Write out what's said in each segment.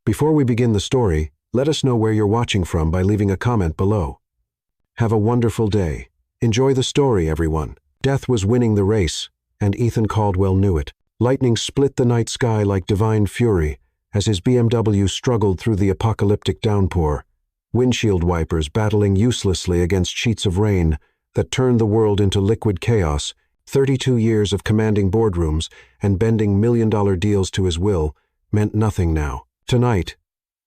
Before we begin the story, let us know where you're watching from by leaving a comment below. Have a wonderful day. Enjoy the story, everyone. Death was winning the race, and Ethan Caldwell knew it. Lightning split the night sky like divine fury as his BMW struggled through the apocalyptic downpour, windshield wipers battling uselessly against sheets of rain that turned the world into liquid chaos. 32 years of commanding boardrooms and bending million-dollar deals to his will meant nothing now. Tonight,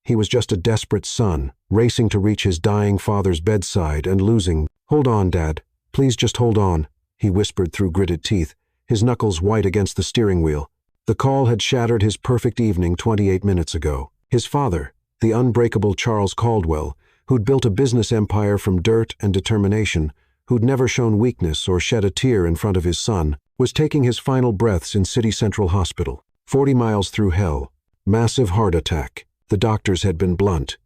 he was just a desperate son, racing to reach his dying father's bedside and losing. "Hold on, Dad. Please just hold on," he whispered through gritted teeth, his knuckles white against the steering wheel. The call had shattered his perfect evening 28 minutes ago. His father, the unbreakable Charles Caldwell, who'd built a business empire from dirt and determination, who'd never shown weakness or shed a tear in front of his son, was taking his final breaths in City Central Hospital. 40 miles through hell. Massive heart attack. The doctors had been blunt.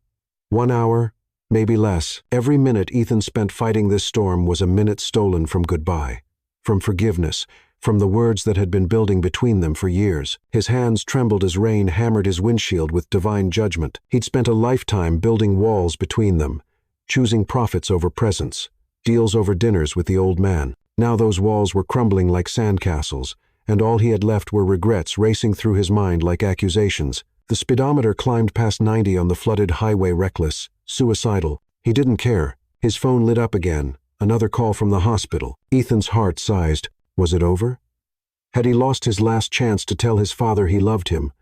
1 hour, maybe less. Every minute Ethan spent fighting this storm was a minute stolen from goodbye, from forgiveness, from the words that had been building between them for years. His hands trembled as rain hammered his windshield with divine judgment. He'd spent a lifetime building walls between them, choosing profits over presents, deals over dinners with the old man. Now those walls were crumbling like sandcastles, and all he had left were regrets racing through his mind like accusations. The speedometer climbed past 90 on the flooded highway, reckless, suicidal. He didn't care. His phone lit up again, another call from the hospital. Ethan's heart sized. Was it over? Had he lost his last chance to tell his father he loved him,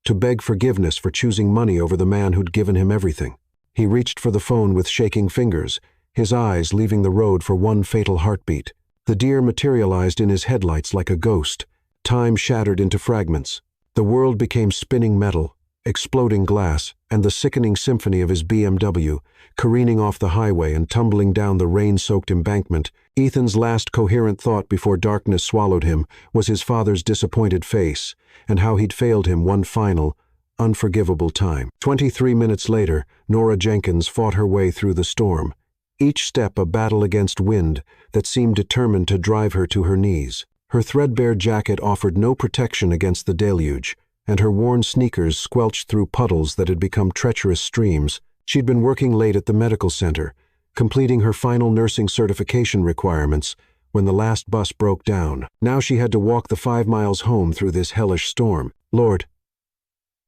to beg forgiveness for choosing money over the man who'd given him everything? He reached for the phone with shaking fingers, his eyes leaving the road for one fatal heartbeat. The deer materialized in his headlights like a ghost. Time shattered into fragments. The world became spinning metal, exploding glass, and the sickening symphony of his BMW, careening off the highway and tumbling down the rain-soaked embankment. Ethan's last coherent thought before darkness swallowed him was his father's disappointed face, and how he'd failed him one final, unforgivable time. 23 minutes later, Nora Jenkins fought her way through the storm, each step a battle against wind that seemed determined to drive her to her knees. Her threadbare jacket offered no protection against the deluge, and her worn sneakers squelched through puddles that had become treacherous streams. She'd been working late at the medical center, completing her final nursing certification requirements, when the last bus broke down. Now she had to walk the 5 miles home through this hellish storm. "Lord,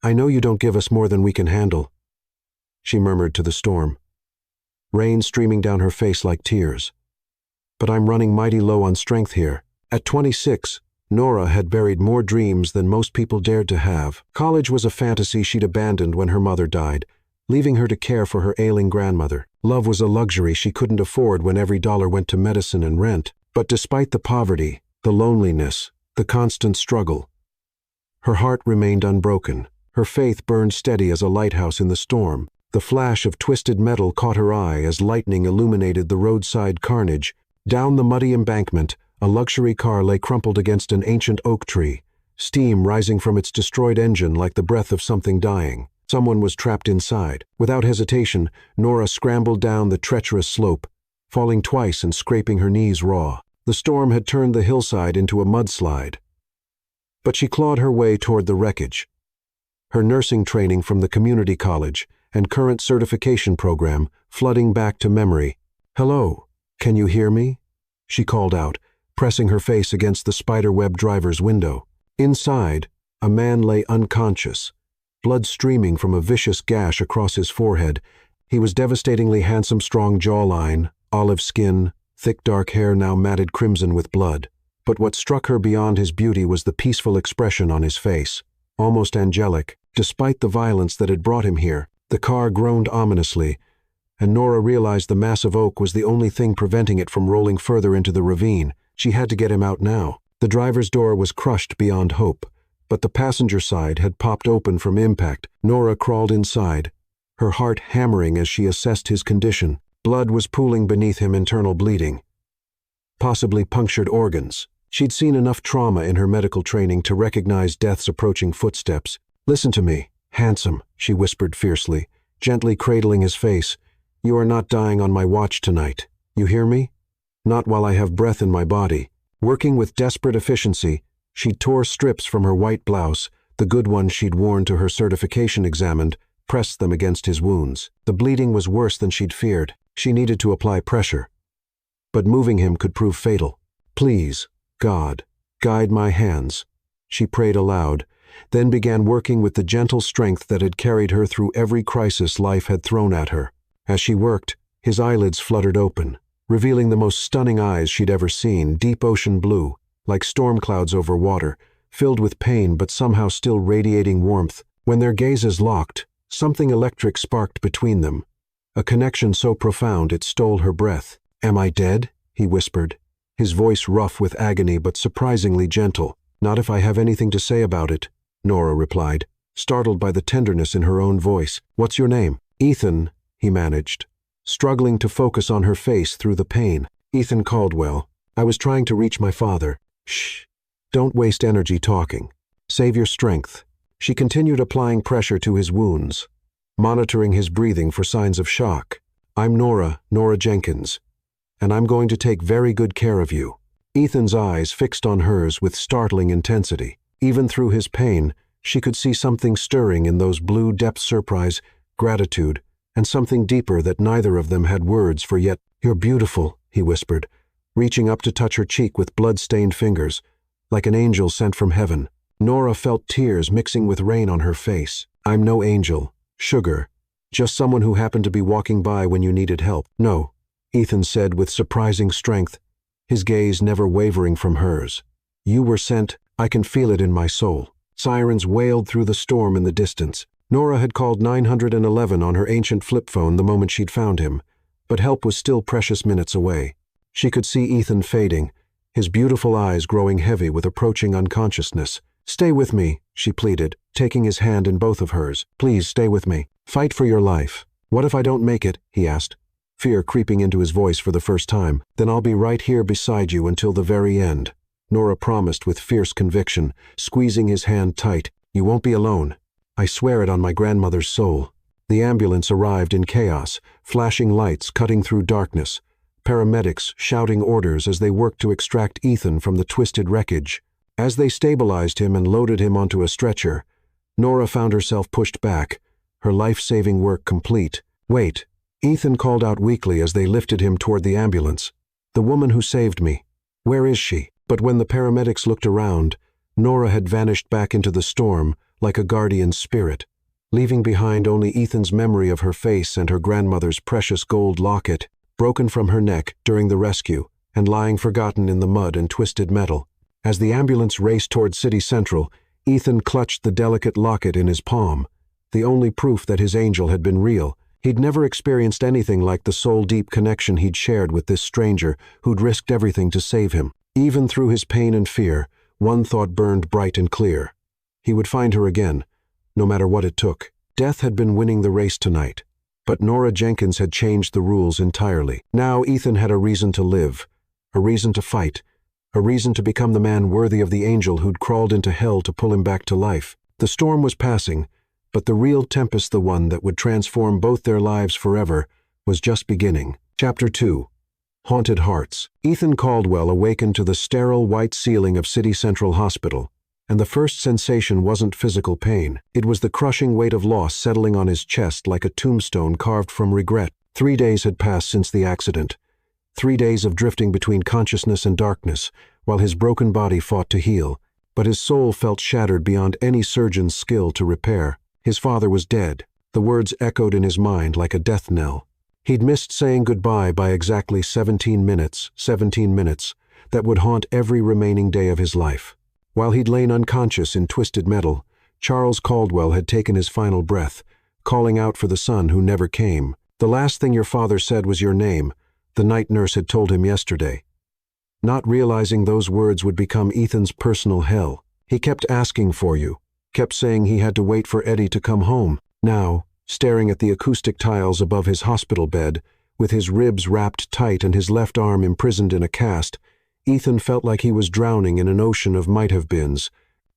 I know you don't give us more than we can handle," she murmured to the storm, rain streaming down her face like tears. "But I'm running mighty low on strength here." At 26, Nora had buried more dreams than most people dared to have. College was a fantasy she'd abandoned when her mother died, leaving her to care for her ailing grandmother. Love was a luxury she couldn't afford when every dollar went to medicine and rent. But despite the poverty, the loneliness, the constant struggle, her heart remained unbroken. Her faith burned steady as a lighthouse in the storm. The flash of twisted metal caught her eye as lightning illuminated the roadside carnage. Down the muddy embankment, a luxury car lay crumpled against an ancient oak tree, steam rising from its destroyed engine like the breath of something dying. Someone was trapped inside. Without hesitation, Nora scrambled down the treacherous slope, falling twice and scraping her knees raw. The storm had turned the hillside into a mudslide. But she clawed her way toward the wreckage. Her nursing training from the community college and current certification program flooding back to memory. "Hello, can you hear me?" she called out, pressing her face against the spiderweb driver's window. Inside, a man lay unconscious, blood streaming from a vicious gash across his forehead. He was devastatingly handsome, strong jawline, olive skin, thick dark hair now matted crimson with blood. But what struck her beyond his beauty was the peaceful expression on his face, almost angelic. Despite the violence that had brought him here, the car groaned ominously, and Nora realized the massive oak was the only thing preventing it from rolling further into the ravine. She had to get him out now. The driver's door was crushed beyond hope, but the passenger side had popped open from impact. Nora crawled inside, her heart hammering as she assessed his condition. Blood was pooling beneath him, internal bleeding, possibly punctured organs. She'd seen enough trauma in her medical training to recognize death's approaching footsteps. "Listen to me, handsome," she whispered fiercely, gently cradling his face. "You are not dying on my watch tonight. You hear me? Not while I have breath in my body." Working with desperate efficiency, she tore strips from her white blouse, the good one she'd worn to her certification examined, pressed them against his wounds. The bleeding was worse than she'd feared. She needed to apply pressure. But moving him could prove fatal. "Please, God, guide my hands," she prayed aloud, then began working with the gentle strength that had carried her through every crisis life had thrown at her. As she worked, his eyelids fluttered open, revealing the most stunning eyes she'd ever seen, deep ocean blue, like storm clouds over water, filled with pain but somehow still radiating warmth. When their gazes locked, something electric sparked between them, a connection so profound it stole her breath. "Am I dead?" he whispered, his voice rough with agony but surprisingly gentle. "Not if I have anything to say about it," Nora replied, startled by the tenderness in her own voice. "What's your name?" "Ethan," he managed, struggling to focus on her face through the pain. "Ethan Caldwell. I was trying to reach my father." "Shh. Don't waste energy talking. Save your strength." She continued applying pressure to his wounds, monitoring his breathing for signs of shock. "I'm Nora Jenkins, and I'm going to take very good care of you." Ethan's eyes fixed on hers with startling intensity. Even through his pain, she could see something stirring in those blue depths: surprise, gratitude, and something deeper that neither of them had words for yet. "You're beautiful," he whispered, reaching up to touch her cheek with blood-stained fingers, like an angel sent from heaven. Nora felt tears mixing with rain on her face. "I'm no angel, Sugar. Just someone who happened to be walking by when you needed help." "No," Ethan said with surprising strength, his gaze never wavering from hers. "You were sent. I can feel it in my soul." Sirens wailed through the storm in the distance. Nora had called 911 on her ancient flip phone the moment she'd found him, but help was still precious minutes away. She could see Ethan fading, his beautiful eyes growing heavy with approaching unconsciousness. "Stay with me," she pleaded, taking his hand in both of hers. "Please stay with me. Fight for your life." "What if I don't make it?" he asked, fear creeping into his voice for the first time. "Then I'll be right here beside you until the very end," Nora promised with fierce conviction, squeezing his hand tight. "You won't be alone. I swear it on my grandmother's soul." The ambulance arrived in chaos, flashing lights cutting through darkness, paramedics shouting orders as they worked to extract Ethan from the twisted wreckage. As they stabilized him and loaded him onto a stretcher, Nora found herself pushed back, her life-saving work complete. "Wait," Ethan called out weakly as they lifted him toward the ambulance. "The woman who saved me. Where is she?" But when the paramedics looked around, Nora had vanished back into the storm like a guardian spirit, leaving behind only Ethan's memory of her face and her grandmother's precious gold locket, broken from her neck during the rescue and lying forgotten in the mud and twisted metal. As the ambulance raced toward City Central, Ethan clutched the delicate locket in his palm, the only proof that his angel had been real. He'd never experienced anything like the soul-deep connection he'd shared with this stranger who'd risked everything to save him. Even through his pain and fear, one thought burned bright and clear. He would find her again, no matter what it took. Death had been winning the race tonight, but Nora Jenkins had changed the rules entirely. Now Ethan had a reason to live, a reason to fight, a reason to become the man worthy of the angel who'd crawled into hell to pull him back to life. The storm was passing, but the real tempest, the one that would transform both their lives forever, was just beginning. Chapter 2. Haunted Hearts. Ethan Caldwell awakened to the sterile white ceiling of City Central Hospital, and the first sensation wasn't physical pain. It was the crushing weight of loss settling on his chest like a tombstone carved from regret. 3 days had passed since the accident. 3 days of drifting between consciousness and darkness, while his broken body fought to heal, but his soul felt shattered beyond any surgeon's skill to repair. His father was dead. The words echoed in his mind like a death knell. He'd missed saying goodbye by exactly 17 minutes, that would haunt every remaining day of his life. While he'd lain unconscious in twisted metal, Charles Caldwell had taken his final breath, calling out for the son who never came. "The last thing your father said was your name," the night nurse had told him yesterday. Not realizing those words would become Ethan's personal hell. "He kept asking for you, kept saying he had to wait for Eddie to come home." Now, staring at the acoustic tiles above his hospital bed, with his ribs wrapped tight and his left arm imprisoned in a cast, Ethan felt like he was drowning in an ocean of might-have-beens.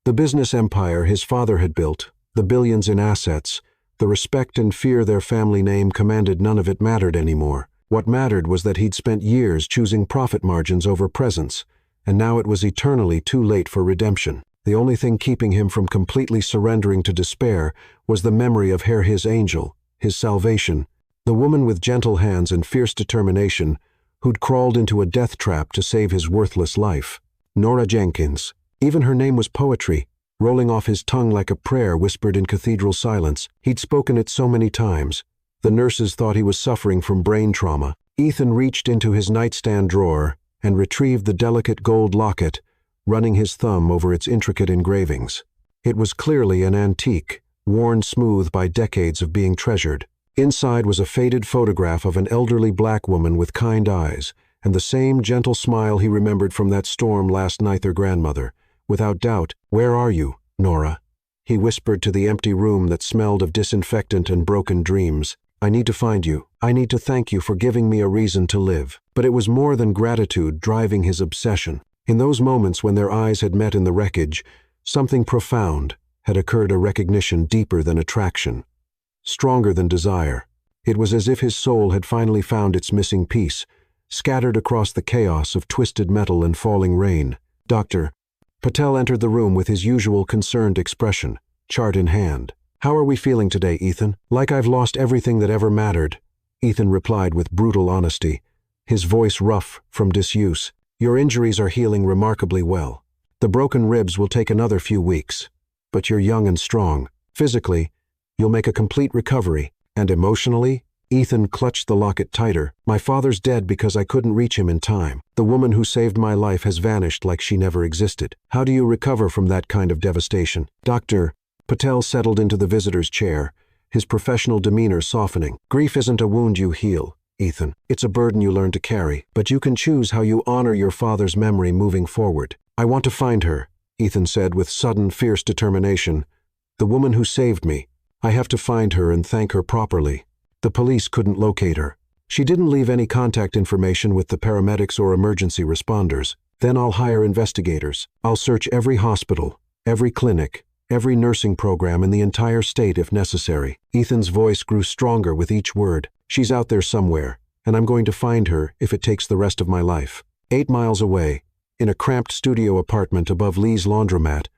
The business empire his father had built, the billions in assets, the respect and fear their family name commanded, none of it mattered anymore. What mattered was that he'd spent years choosing profit margins over presence, and now it was eternally too late for redemption. The only thing keeping him from completely surrendering to despair was the memory of his angel, his salvation, the woman with gentle hands and fierce determination who'd crawled into a death trap to save his worthless life. Nora Jenkins. Even her name was poetry, rolling off his tongue like a prayer whispered in cathedral silence. He'd spoken it so many times. The nurses thought he was suffering from brain trauma. Ethan reached into his nightstand drawer and retrieved the delicate gold locket, running his thumb over its intricate engravings. It was clearly an antique, worn smooth by decades of being treasured. Inside was a faded photograph of an elderly black woman with kind eyes, and the same gentle smile he remembered from that storm last night, their grandmother. Without doubt, "Where are you, Nora?" he whispered to the empty room that smelled of disinfectant and broken dreams. "I need to find you. I need to thank you for giving me a reason to live." But it was more than gratitude driving his obsession. In those moments when their eyes had met in the wreckage, something profound had occurred, a recognition deeper than attraction, stronger than desire. It was as if his soul had finally found its missing piece, scattered across the chaos of twisted metal and falling rain. "Doctor." Patel entered the room with his usual concerned expression, chart in hand. "How are we feeling today, Ethan?" "Like I've lost everything that ever mattered," Ethan replied with brutal honesty, his voice rough from disuse. "Your injuries are healing remarkably well. The broken ribs will take another few weeks. But you're young and strong. Physically, you'll make a complete recovery. And emotionally?" Ethan clutched the locket tighter. "My father's dead because I couldn't reach him in time. The woman who saved my life has vanished like she never existed. How do you recover from that kind of devastation?" "Doctor." Patel settled into the visitor's chair, his professional demeanor softening. "Grief isn't a wound you heal, Ethan. It's a burden you learn to carry. But you can choose how you honor your father's memory moving forward." "I want to find her," Ethan said with sudden, fierce determination. "The woman who saved me. I have to find her and thank her properly. The police couldn't locate her. She didn't leave any contact information with the paramedics or emergency responders. Then I'll hire investigators. I'll search every hospital, every clinic, every nursing program in the entire state if necessary." Ethan's voice grew stronger with each word. "She's out there somewhere, and I'm going to find her if it takes the rest of my life." 8 miles away, in a cramped studio apartment above Lee's laundromat,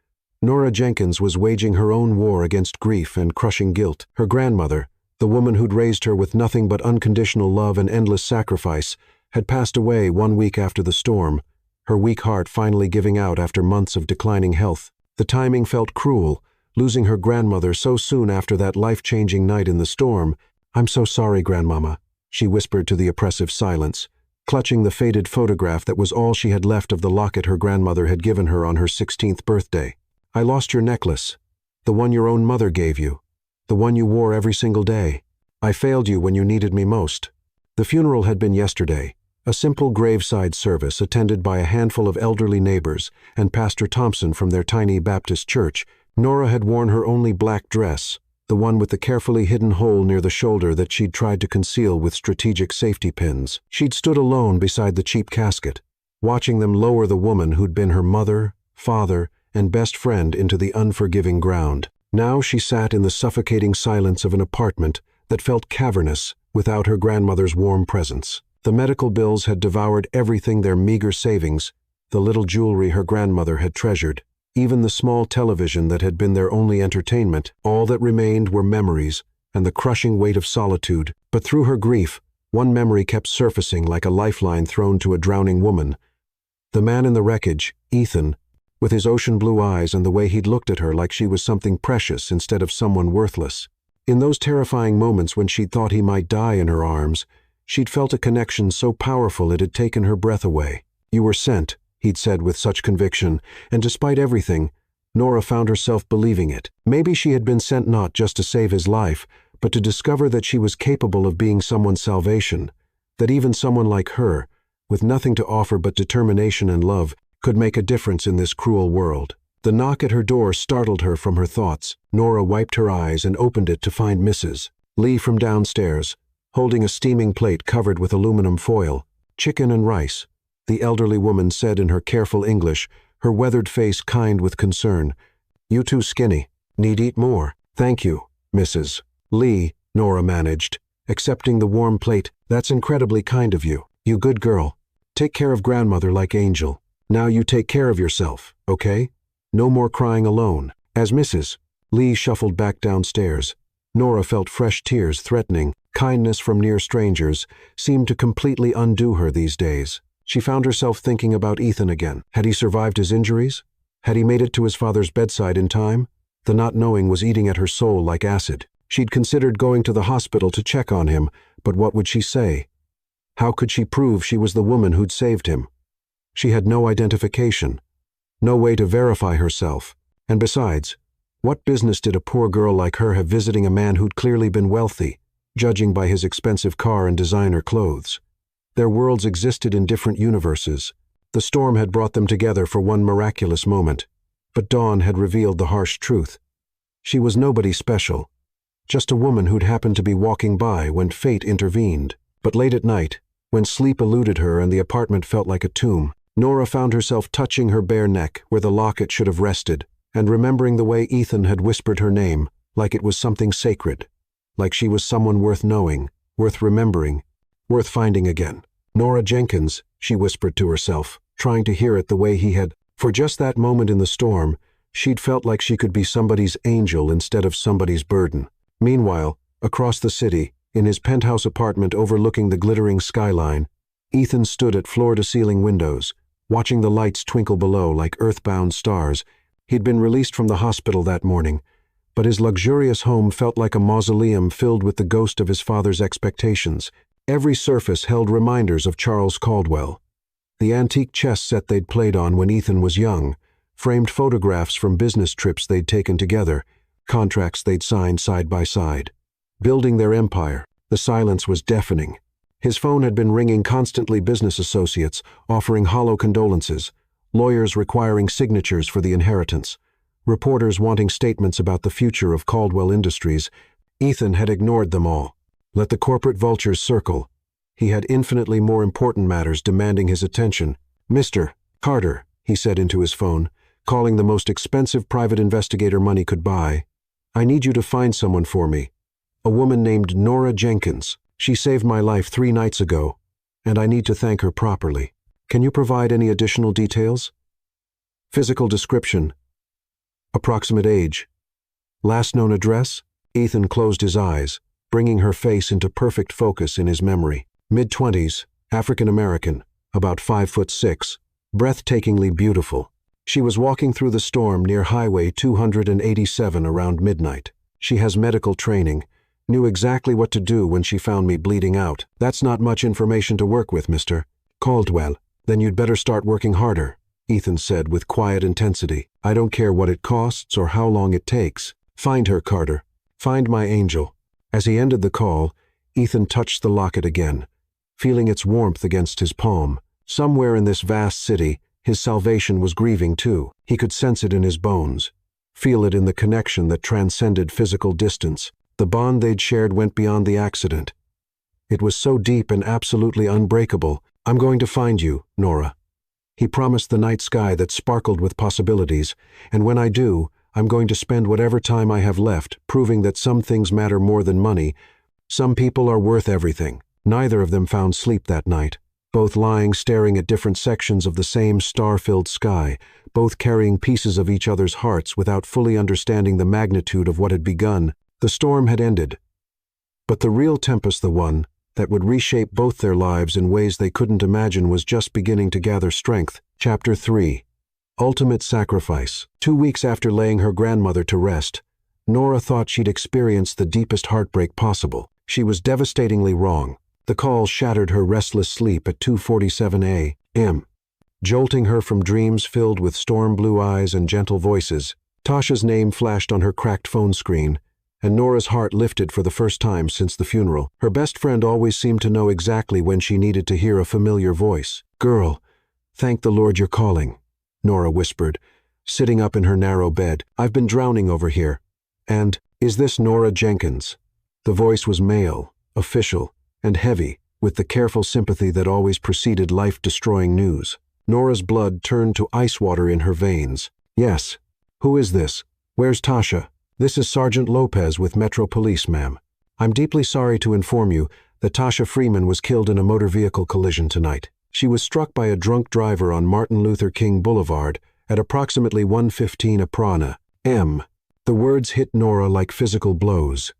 Nora Jenkins was waging her own war against grief and crushing guilt. Her grandmother, the woman who'd raised her with nothing but unconditional love and endless sacrifice, had passed away 1 week after the storm, her weak heart finally giving out after months of declining health. The timing felt cruel, losing her grandmother so soon after that life-changing night in the storm. "I'm so sorry, Grandmama," she whispered to the oppressive silence, clutching the faded photograph that was all she had left of the locket her grandmother had given her on her 16th birthday. "I lost your necklace, the one your own mother gave you. The one you wore every single day. I failed you when you needed me most." The funeral had been yesterday, a simple graveside service attended by a handful of elderly neighbors and Pastor Thompson from their tiny Baptist church. Nora had worn her only black dress, the one with the carefully hidden hole near the shoulder that she'd tried to conceal with strategic safety pins. She'd stood alone beside the cheap casket, watching them lower the woman who'd been her mother, father, and best friend into the unforgiving ground. Now she sat in the suffocating silence of an apartment that felt cavernous without her grandmother's warm presence. The medical bills had devoured everything, their meager savings, the little jewelry her grandmother had treasured, even the small television that had been their only entertainment. All that remained were memories and the crushing weight of solitude. But through her grief, one memory kept surfacing like a lifeline thrown to a drowning woman. The man in the wreckage, Ethan, with his ocean blue eyes and the way he'd looked at her like she was something precious instead of someone worthless. In those terrifying moments when she'd thought he might die in her arms, she'd felt a connection so powerful it had taken her breath away. "You were sent," he'd said with such conviction, and despite everything, Nora found herself believing it. Maybe she had been sent not just to save his life, but to discover that she was capable of being someone's salvation, that even someone like her, with nothing to offer but determination and love, could make a difference in this cruel world. The knock at her door startled her from her thoughts. Nora wiped her eyes and opened it to find Mrs. Lee from downstairs, holding a steaming plate covered with aluminum foil. "Chicken and rice," the elderly woman said in her careful English, her weathered face kind with concern. "You too skinny. Need eat more." "Thank you, Mrs. Lee," Nora managed, accepting the warm plate. "That's incredibly kind of you. You good girl. Take care of grandmother like Angel. Now you take care of yourself, okay?" No more crying alone. As Mrs. Lee shuffled back downstairs, Nora felt fresh tears threatening. Kindness from near strangers seemed to completely undo her these days. She found herself thinking about Ethan again. Had he survived his injuries? Had he made it to his father's bedside in time? The not knowing was eating at her soul like acid. She'd considered going to the hospital to check on him, but what would she say? How could she prove she was the woman who'd saved him? She had no identification, no way to verify herself. And besides, what business did a poor girl like her have visiting a man who'd clearly been wealthy, judging by his expensive car and designer clothes? Their worlds existed in different universes. The storm had brought them together for one miraculous moment, but dawn had revealed the harsh truth. She was nobody special, just a woman who'd happened to be walking by when fate intervened. But late at night, when sleep eluded her and the apartment felt like a tomb, Nora found herself touching her bare neck where the locket should have rested, and remembering the way Ethan had whispered her name, like it was something sacred, like she was someone worth knowing, worth remembering, worth finding again. Nora Jenkins, she whispered to herself, trying to hear it the way he had. For just that moment in the storm, she'd felt like she could be somebody's angel instead of somebody's burden. Meanwhile, across the city, in his penthouse apartment overlooking the glittering skyline, Ethan stood at floor-to-ceiling windows, watching the lights twinkle below like earthbound stars. He'd been released from the hospital that morning, but his luxurious home felt like a mausoleum filled with the ghost of his father's expectations. Every surface held reminders of Charles Caldwell. The antique chess set they'd played on when Ethan was young, framed photographs from business trips they'd taken together, contracts they'd signed side by side. Building their empire, the silence was deafening. His phone had been ringing constantly, business associates offering hollow condolences, lawyers requiring signatures for the inheritance, reporters wanting statements about the future of Caldwell Industries. Ethan had ignored them all. Let the corporate vultures circle. He had infinitely more important matters demanding his attention. "Mr. Carter," he said into his phone, calling the most expensive private investigator money could buy, "I need you to find someone for me. A woman named Nora Jenkins. She saved my life 3 nights ago, and I need to thank her properly. Can you provide any additional details? Physical description. Approximate age. Last known address?" Ethan closed his eyes, bringing her face into perfect focus in his memory. Mid-20s, African-American, about 5'6", breathtakingly beautiful. She was walking through the storm near Highway 287 around midnight. She has medical training, knew exactly what to do when she found me bleeding out. "That's not much information to work with, Mr. Caldwell. Then you'd better start working harder," Ethan said with quiet intensity. "I don't care what it costs or how long it takes. Find her, Carter. Find my angel." As he ended the call, Ethan touched the locket again, feeling its warmth against his palm. Somewhere in this vast city, his salvation was grieving too. He could sense it in his bones, feel it in the connection that transcended physical distance. The bond they'd shared went beyond the accident. It was so deep and absolutely unbreakable. "I'm going to find you, Nora." He promised the night sky that sparkled with possibilities, "and when I do, I'm going to spend whatever time I have left proving that some things matter more than money. Some people are worth everything." Neither of them found sleep that night, both lying staring at different sections of the same star-filled sky, both carrying pieces of each other's hearts without fully understanding the magnitude of what had begun. The storm had ended, but the real tempest, the one that would reshape both their lives in ways they couldn't imagine, was just beginning to gather strength. Chapter 3. Ultimate Sacrifice. 2 weeks after laying her grandmother to rest, Nora thought she'd experienced the deepest heartbreak possible. She was devastatingly wrong. The call shattered her restless sleep at 2:47 a.m., jolting her from dreams filled with storm-blue eyes and gentle voices. Tasha's name flashed on her cracked phone screen, and Nora's heart lifted for the first time since the funeral. Her best friend always seemed to know exactly when she needed to hear a familiar voice. "Girl, thank the Lord you're calling," Nora whispered, sitting up in her narrow bed. "I've been drowning over here. And, is this Nora Jenkins?" The voice was male, official, and heavy, with the careful sympathy that always preceded life-destroying news. Nora's blood turned to ice water in her veins. "Yes. Who is this? Where's Tasha?" "This is Sergeant Lopez with Metro Police, ma'am. I'm deeply sorry to inform you that Tasha Freeman was killed in a motor vehicle collision tonight. She was struck by a drunk driver on Martin Luther King Boulevard at approximately 1:15 p.m. The words hit Nora like physical blows,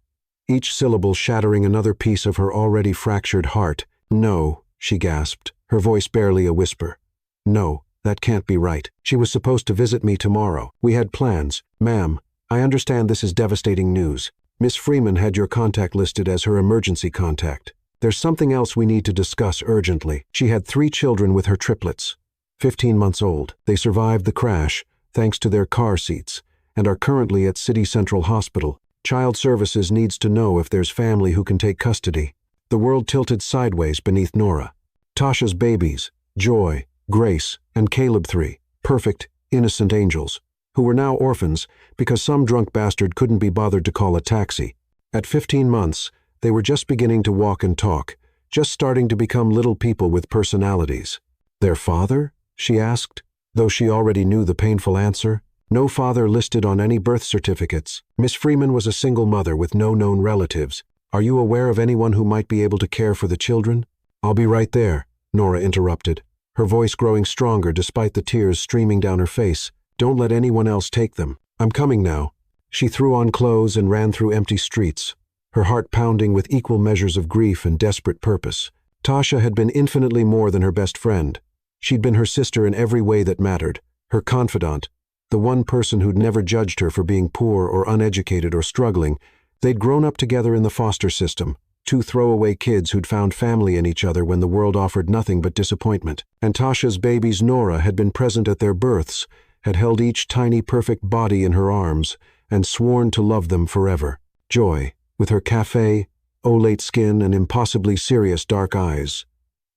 each syllable shattering another piece of her already fractured heart. "No," she gasped, her voice barely a whisper. "No, that can't be right. She was supposed to visit me tomorrow. We had plans. Ma'am, I understand this is devastating news. Miss Freeman had your contact listed as her emergency contact. There's something else we need to discuss urgently. She had 3 children with her triplets, 15 months old. They survived the crash, thanks to their car seats, and are currently at City Central Hospital. Child Services needs to know if there's family who can take custody." The world tilted sideways beneath Nora. Tasha's babies, Joy, Grace, and Caleb, 3 perfect, innocent angels, who were now orphans because some drunk bastard couldn't be bothered to call a taxi. At 15 months, they were just beginning to walk and talk, just starting to become little people with personalities. "Their father?" she asked, though she already knew the painful answer. No father listed on any birth certificates. Miss Freeman was a single mother with no known relatives. "Are you aware of anyone who might be able to care for the children?" "I'll be right there," Nora interrupted, her voice growing stronger despite the tears streaming down her face. "Don't let anyone else take them. I'm coming now." She threw on clothes and ran through empty streets, her heart pounding with equal measures of grief and desperate purpose. Tasha had been infinitely more than her best friend. She'd been her sister in every way that mattered, her confidant, the one person who'd never judged her for being poor or uneducated or struggling. They'd grown up together in the foster system, 2 throwaway kids who'd found family in each other when the world offered nothing but disappointment. And Tasha's babies, Nora, had been present at their births, had held each tiny perfect body in her arms, and sworn to love them forever. Joy, with her café, olate skin and impossibly serious dark eyes.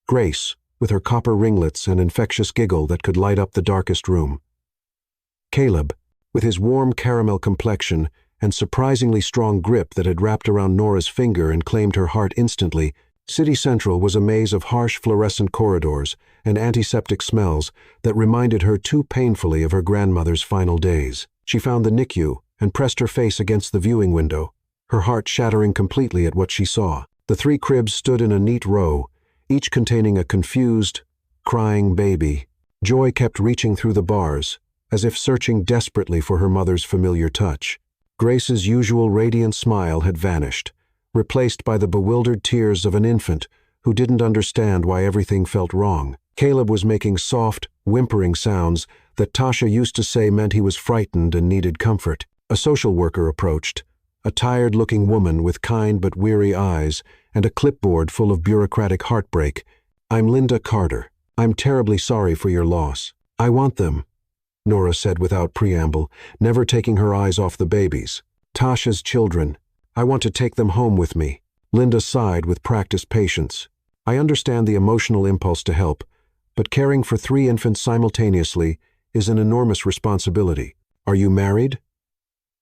Grace, with her copper ringlets and infectious giggle that could light up the darkest room. Caleb, with his warm caramel complexion and surprisingly strong grip that had wrapped around Nora's finger and claimed her heart instantly. City Central was a maze of harsh fluorescent corridors and antiseptic smells that reminded her too painfully of her grandmother's final days. She found the NICU and pressed her face against the viewing window, her heart shattering completely at what she saw. The 3 cribs stood in a neat row, each containing a confused, crying baby. Joy kept reaching through the bars, as if searching desperately for her mother's familiar touch. Grace's usual radiant smile had vanished, replaced by the bewildered tears of an infant who didn't understand why everything felt wrong. Caleb was making soft, whimpering sounds that Tasha used to say meant he was frightened and needed comfort. A social worker approached, a tired-looking woman with kind but weary eyes and a clipboard full of bureaucratic heartbreak. "I'm Linda Carter. I'm terribly sorry for your loss. I want them," Nora said without preamble, never taking her eyes off the babies. "Tasha's children. I want to take them home with me." Linda sighed with practiced patience. "I understand the emotional impulse to help, but caring for 3 infants simultaneously is an enormous responsibility. Are you married?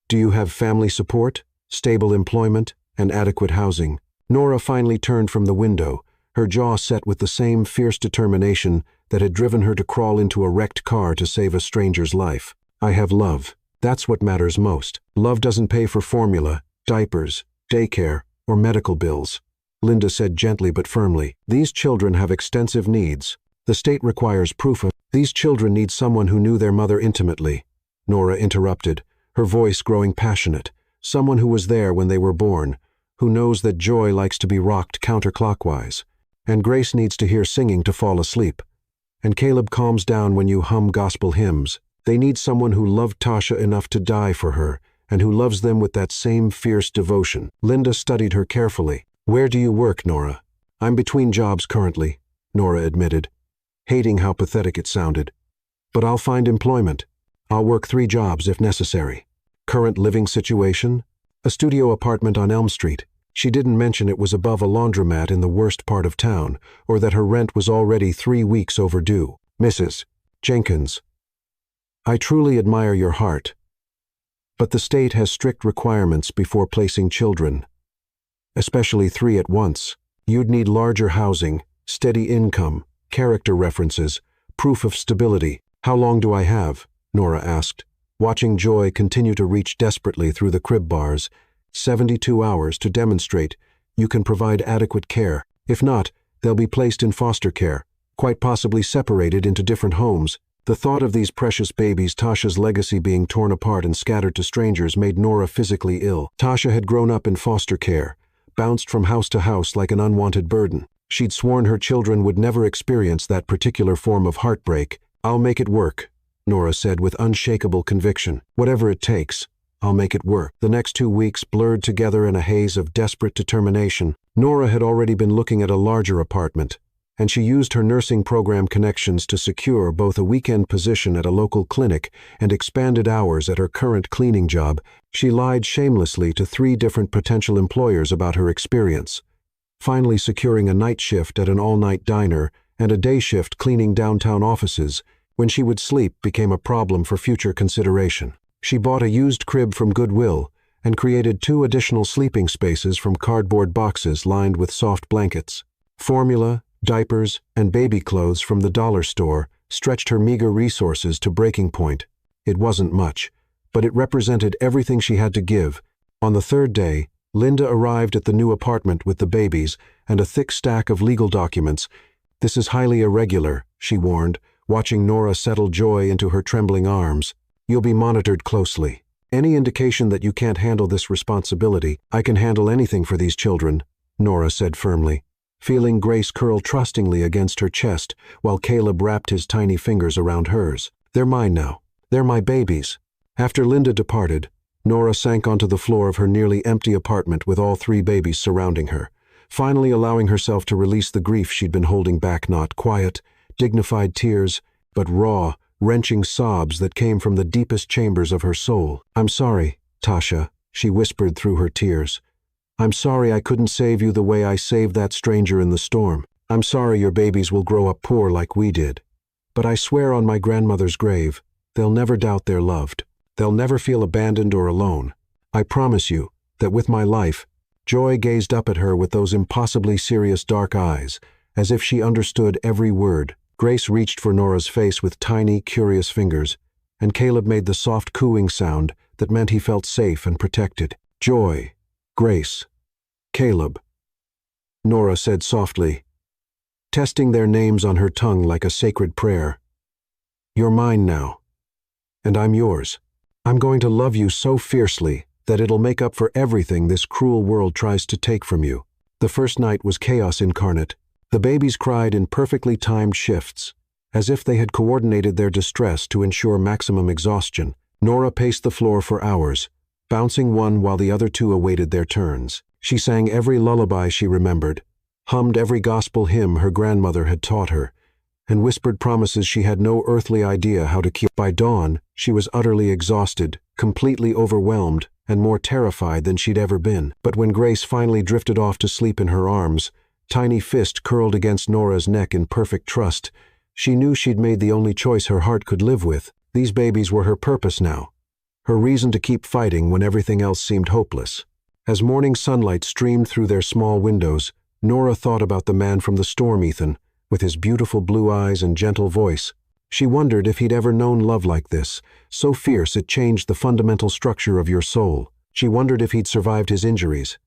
Do you have family support, stable employment, and adequate housing?" Nora finally turned from the window, her jaw set with the same fierce determination that had driven her to crawl into a wrecked car to save a stranger's life. "I have love. That's what matters most. Love doesn't pay for formula, diapers, daycare, or medical bills," Linda said gently but firmly. "These children have extensive needs. The state requires proof of. These children need someone who knew their mother intimately," Nora interrupted, her voice growing passionate. "Someone who was there when they were born, who knows that Joy likes to be rocked counterclockwise, and Grace needs to hear singing to fall asleep, and Caleb calms down when you hum gospel hymns. They need someone who loved Tasha enough to die for her, and who loves them with that same fierce devotion." Linda studied her carefully. "Where do you work, Nora?" "I'm between jobs currently," Nora admitted, hating how pathetic it sounded. "But I'll find employment. I'll work 3 jobs if necessary." "Current living situation?" "A studio apartment on Elm Street." She didn't mention it was above a laundromat in the worst part of town, or that her rent was already 3 weeks overdue. "Mrs. Jenkins, I truly admire your heart, but the state has strict requirements before placing children, especially 3 at once. You'd need larger housing, steady income, character references, proof of stability." "How long do I have?" Nora asked, watching Joy continue to reach desperately through the crib bars. 72 hours to demonstrate you can provide adequate care. If not, they'll be placed in foster care, quite possibly separated into different homes. The thought of these precious babies, Tasha's legacy, being torn apart and scattered to strangers made Nora physically ill. Tasha had grown up in foster care, bounced from house to house like an unwanted burden. She'd sworn her children would never experience that particular form of heartbreak. "I'll make it work," Nora said with unshakable conviction. "Whatever it takes, I'll make it work." The next 2 weeks blurred together in a haze of desperate determination. Nora had already been looking at a larger apartment, and she used her nursing program connections to secure both a weekend position at a local clinic and expanded hours at her current cleaning job. She lied shamelessly to 3 different potential employers about her experience, finally securing a night shift at an all-night diner and a day shift cleaning downtown offices. When she would sleep became a problem for future consideration. She bought a used crib from Goodwill and created 2 additional sleeping spaces from cardboard boxes lined with soft blankets. Formula, diapers, and baby clothes from the dollar store stretched her meager resources to breaking point. It wasn't much, but it represented everything she had to give. On the 3rd day, Linda arrived at the new apartment with the babies and a thick stack of legal documents. "This is highly irregular," she warned, watching Nora settle Joy into her trembling arms. "You'll be monitored closely. Any indication that you can't handle this responsibility." "I can handle anything for these children," Nora said firmly, feeling Grace curl trustingly against her chest while Caleb wrapped his tiny fingers around hers. "They're mine now. They're my babies." After Linda departed, Nora sank onto the floor of her nearly empty apartment with all 3 babies surrounding her, finally allowing herself to release the grief she'd been holding back. Not quiet, dignified tears, but raw, wrenching sobs that came from the deepest chambers of her soul. "I'm sorry, Tasha," she whispered through her tears. "I'm sorry I couldn't save you the way I saved that stranger in the storm. I'm sorry your babies will grow up poor like we did. But I swear on my grandmother's grave, they'll never doubt they're loved. They'll never feel abandoned or alone. I promise you that with my life." Joy gazed up at her with those impossibly serious dark eyes, as if she understood every word. Grace reached for Nora's face with tiny, curious fingers, and Caleb made the soft cooing sound that meant he felt safe and protected. "Joy, Grace, Caleb," Nora said softly, testing their names on her tongue like a sacred prayer. "You're mine now, and I'm yours. I'm going to love you so fiercely that it'll make up for everything this cruel world tries to take from you." The first night was chaos incarnate. The babies cried in perfectly timed shifts, as if they had coordinated their distress to ensure maximum exhaustion. Nora paced the floor for hours, bouncing one while the other 2 awaited their turns. She sang every lullaby she remembered, hummed every gospel hymn her grandmother had taught her, and whispered promises she had no earthly idea how to keep. By dawn, she was utterly exhausted, completely overwhelmed, and more terrified than she'd ever been. But when Grace finally drifted off to sleep in her arms, tiny fist curled against Nora's neck in perfect trust, she knew she'd made the only choice her heart could live with. These babies were her purpose now, her reason to keep fighting when everything else seemed hopeless. As morning sunlight streamed through their small windows, Nora thought about the man from the storm, Ethan, with his beautiful blue eyes and gentle voice. She wondered if he'd ever known love like this, so fierce it changed the fundamental structure of your soul. She wondered if he'd survived his injuries,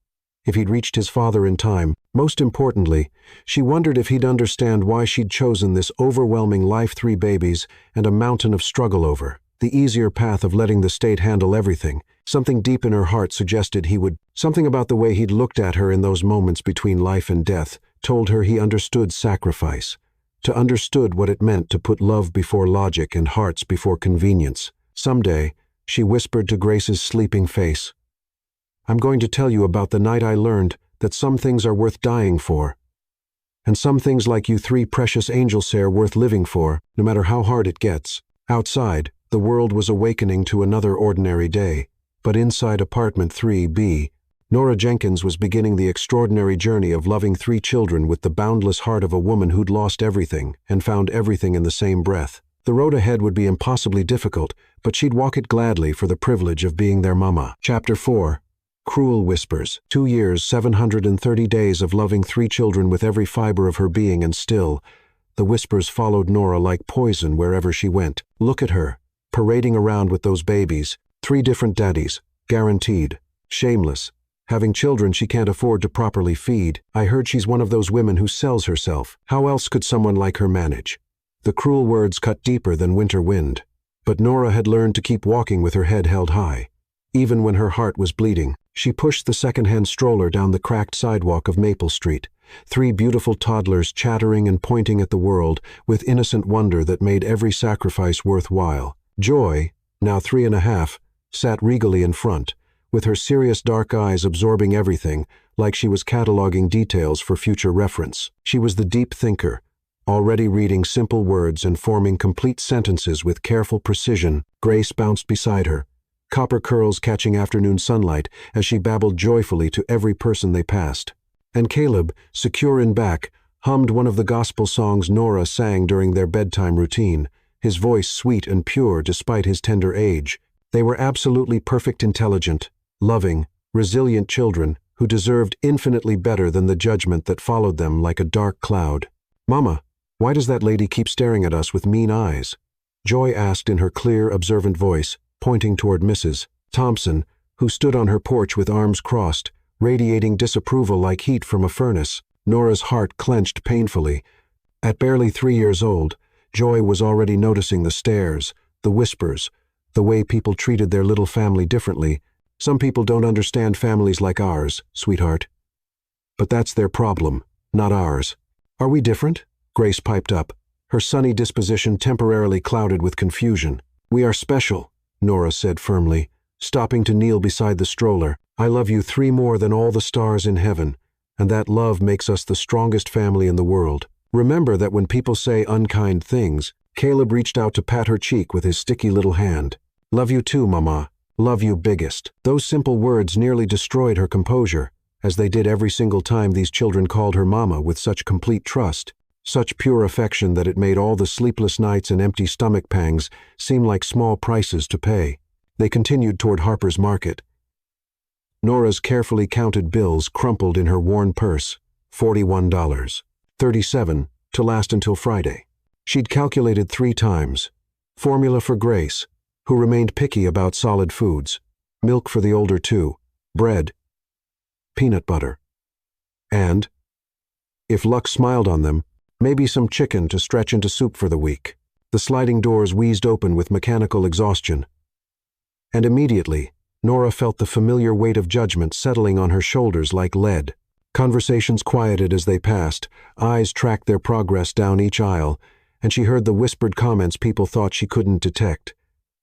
if he'd reached his father in time. Most importantly, she wondered if he'd understand why she'd chosen this overwhelming life, 3 babies, and a mountain of struggle over the easier path of letting the state handle everything. Something deep in her heart suggested he would. Something about the way he'd looked at her in those moments between life and death told her he understood sacrifice, to understood what it meant to put love before logic and hearts before convenience. Someday, she whispered to Grace's sleeping face, "I'm going to tell you about the night I learned that some things are worth dying for, and some things like you 3 precious angels are worth living for, no matter how hard it gets." Outside, the world was awakening to another ordinary day, but inside apartment 3B, Nora Jenkins was beginning the extraordinary journey of loving 3 children with the boundless heart of a woman who'd lost everything and found everything in the same breath. The road ahead would be impossibly difficult, but she'd walk it gladly for the privilege of being their mama. Chapter 4. Cruel Whispers. 2 years, 730 days of loving 3 children with every fiber of her being, and still, the whispers followed Nora like poison wherever she went. Look at her, parading around with those babies. 3 different daddies, guaranteed, shameless, having children she can't afford to properly feed. I heard she's one of those women who sells herself. How else could someone like her manage? The cruel words cut deeper than winter wind. But Nora had learned to keep walking with her head held high. Even when her heart was bleeding, she pushed the second-hand stroller down the cracked sidewalk of Maple Street. 3 beautiful toddlers chattering and pointing at the world with innocent wonder that made every sacrifice worthwhile. Joy, now 3.5, sat regally in front, with her serious dark eyes absorbing everything, like she was cataloging details for future reference. She was the deep thinker, already reading simple words and forming complete sentences with careful precision. Grace bounced beside her, copper curls catching afternoon sunlight as she babbled joyfully to every person they passed. And Caleb, secure in back, hummed one of the gospel songs Nora sang during their bedtime routine, his voice sweet and pure despite his tender age. They were absolutely perfect, intelligent, loving, resilient children who deserved infinitely better than the judgment that followed them like a dark cloud. "Mama, why does that lady keep staring at us with mean eyes?" Joy asked in her clear, observant voice, pointing toward Mrs. Thompson, who stood on her porch with arms crossed, radiating disapproval like heat from a furnace. Nora's heart clenched painfully. At barely 3 years old, Joy was already noticing the stares, the whispers, the way people treated their little family differently. "Some people don't understand families like ours, sweetheart. But that's their problem, not ours." "Are we different?" Grace piped up, her sunny disposition temporarily clouded with confusion. "We are special," Nora said firmly, stopping to kneel beside the stroller. "I love you 3 more than all the stars in heaven, and that love makes us the strongest family in the world. Remember that when people say unkind things." Caleb reached out to pat her cheek with his sticky little hand. "Love you too, Mama. Love you biggest." Those simple words nearly destroyed her composure, as they did every single time these children called her Mama with such complete trust, such pure affection that it made all the sleepless nights and empty stomach pangs seem like small prices to pay. They continued toward Harper's Market. Nora's carefully counted bills crumpled in her worn purse. $41. 37 to last until Friday. She'd calculated 3 times. Formula for Grace, who remained picky about solid foods. Milk for the older 2. Bread. Peanut butter. And, if luck smiled on them, maybe some chicken to stretch into soup for the week. The sliding doors wheezed open with mechanical exhaustion. And immediately, Nora felt the familiar weight of judgment settling on her shoulders like lead. Conversations quieted as they passed, eyes tracked their progress down each aisle, and she heard the whispered comments people thought she couldn't detect.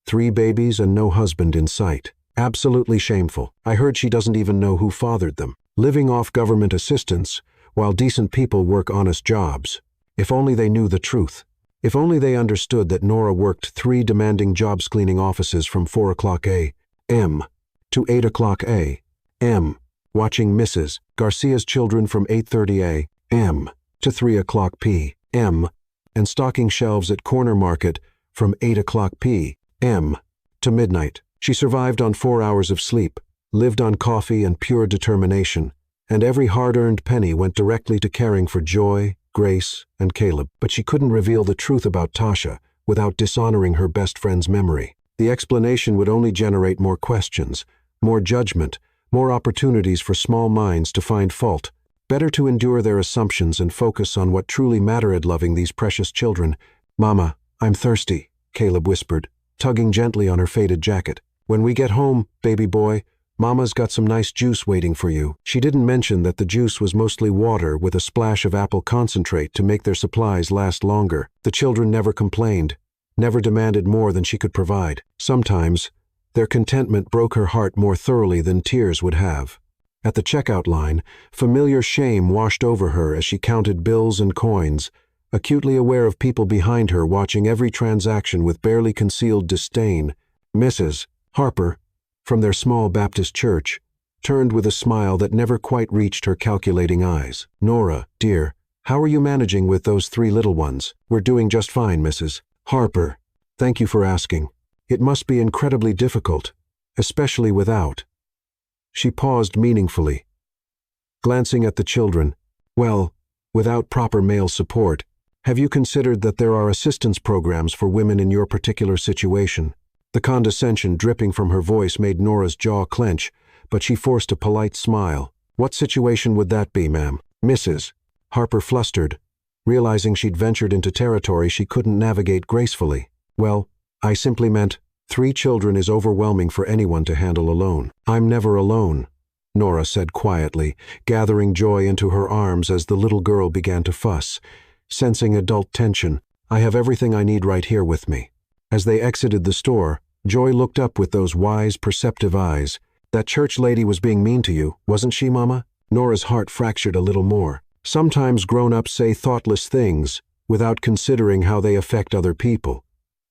3 babies and no husband in sight. Absolutely shameful. I heard she doesn't even know who fathered them. Living off government assistance, while decent people work honest jobs. If only they knew the truth. If only they understood that Nora worked 3 demanding jobs cleaning offices from 4 o'clock a.m. to 8 o'clock a.m., watching Mrs. Garcia's children from 8:30 a.m. to 3 o'clock p.m., and stocking shelves at Corner Market from 8 o'clock p.m. to midnight. She survived on 4 hours of sleep, lived on coffee and pure determination, and every hard-earned penny went directly to caring for Joy, Grace, and Caleb. But she couldn't reveal the truth about Tasha without dishonoring her best friend's memory. The explanation would only generate more questions, more judgment, more opportunities for small minds to find fault. Better to endure their assumptions and focus on what truly mattered, loving these precious children. "Mama, I'm thirsty," Caleb whispered, tugging gently on her faded jacket. "When we get home, baby boy, Mama's got some nice juice waiting for you." She didn't mention that the juice was mostly water with a splash of apple concentrate to make their supplies last longer. The children never complained, never demanded more than she could provide. Sometimes, their contentment broke her heart more thoroughly than tears would have. At the checkout line, familiar shame washed over her as she counted bills and coins, acutely aware of people behind her watching every transaction with barely concealed disdain. Mrs. Harper, from their small Baptist church, turned with a smile that never quite reached her calculating eyes. "Nora, dear, how are you managing with those 3 little ones?" "We're doing just fine, Mrs. Harper. Thank you for asking. It must be incredibly difficult, especially without." She paused meaningfully, glancing at the children. "Well, without proper male support. Have you considered that there are assistance programs for women in your particular situation?" The condescension dripping from her voice made Nora's jaw clench, but she forced a polite smile. "What situation would that be, ma'am?" Mrs. Harper flustered, realizing she'd ventured into territory she couldn't navigate gracefully. Well, I simply meant 3 children is overwhelming for anyone to handle alone. I'm never alone, Nora said quietly, gathering Joy into her arms as the little girl began to fuss. Sensing adult tension, I have everything I need right here with me. As they exited the store, Joy looked up with those wise, perceptive eyes. That church lady was being mean to you, wasn't she, Mama? Nora's heart fractured a little more. Sometimes grown-ups say thoughtless things without considering how they affect other people.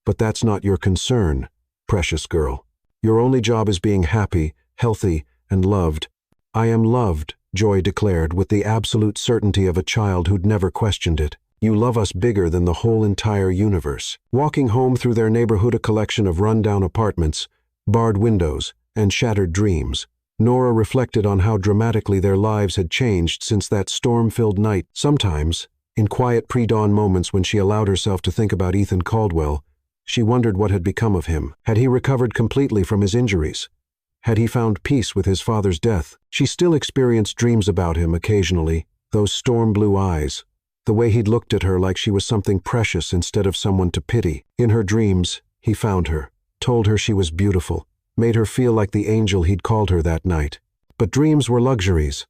But that's not your concern, precious girl. Your only job is being happy, healthy, and loved. I am loved, Joy declared with the absolute certainty of a child who'd never questioned it. You love us bigger than the whole entire universe. Walking home through their neighborhood, a collection of run-down apartments, barred windows, and shattered dreams, Nora reflected on how dramatically their lives had changed since that storm-filled night. Sometimes, in quiet pre-dawn moments when she allowed herself to think about Ethan Caldwell, she wondered what had become of him. Had he recovered completely from his injuries? Had he found peace with his father's death? She still experienced dreams about him occasionally, those storm-blue eyes, the way he'd looked at her like she was something precious instead of someone to pity. In her dreams, he found her, told her she was beautiful, made her feel like the angel he'd called her that night. But dreams were luxuries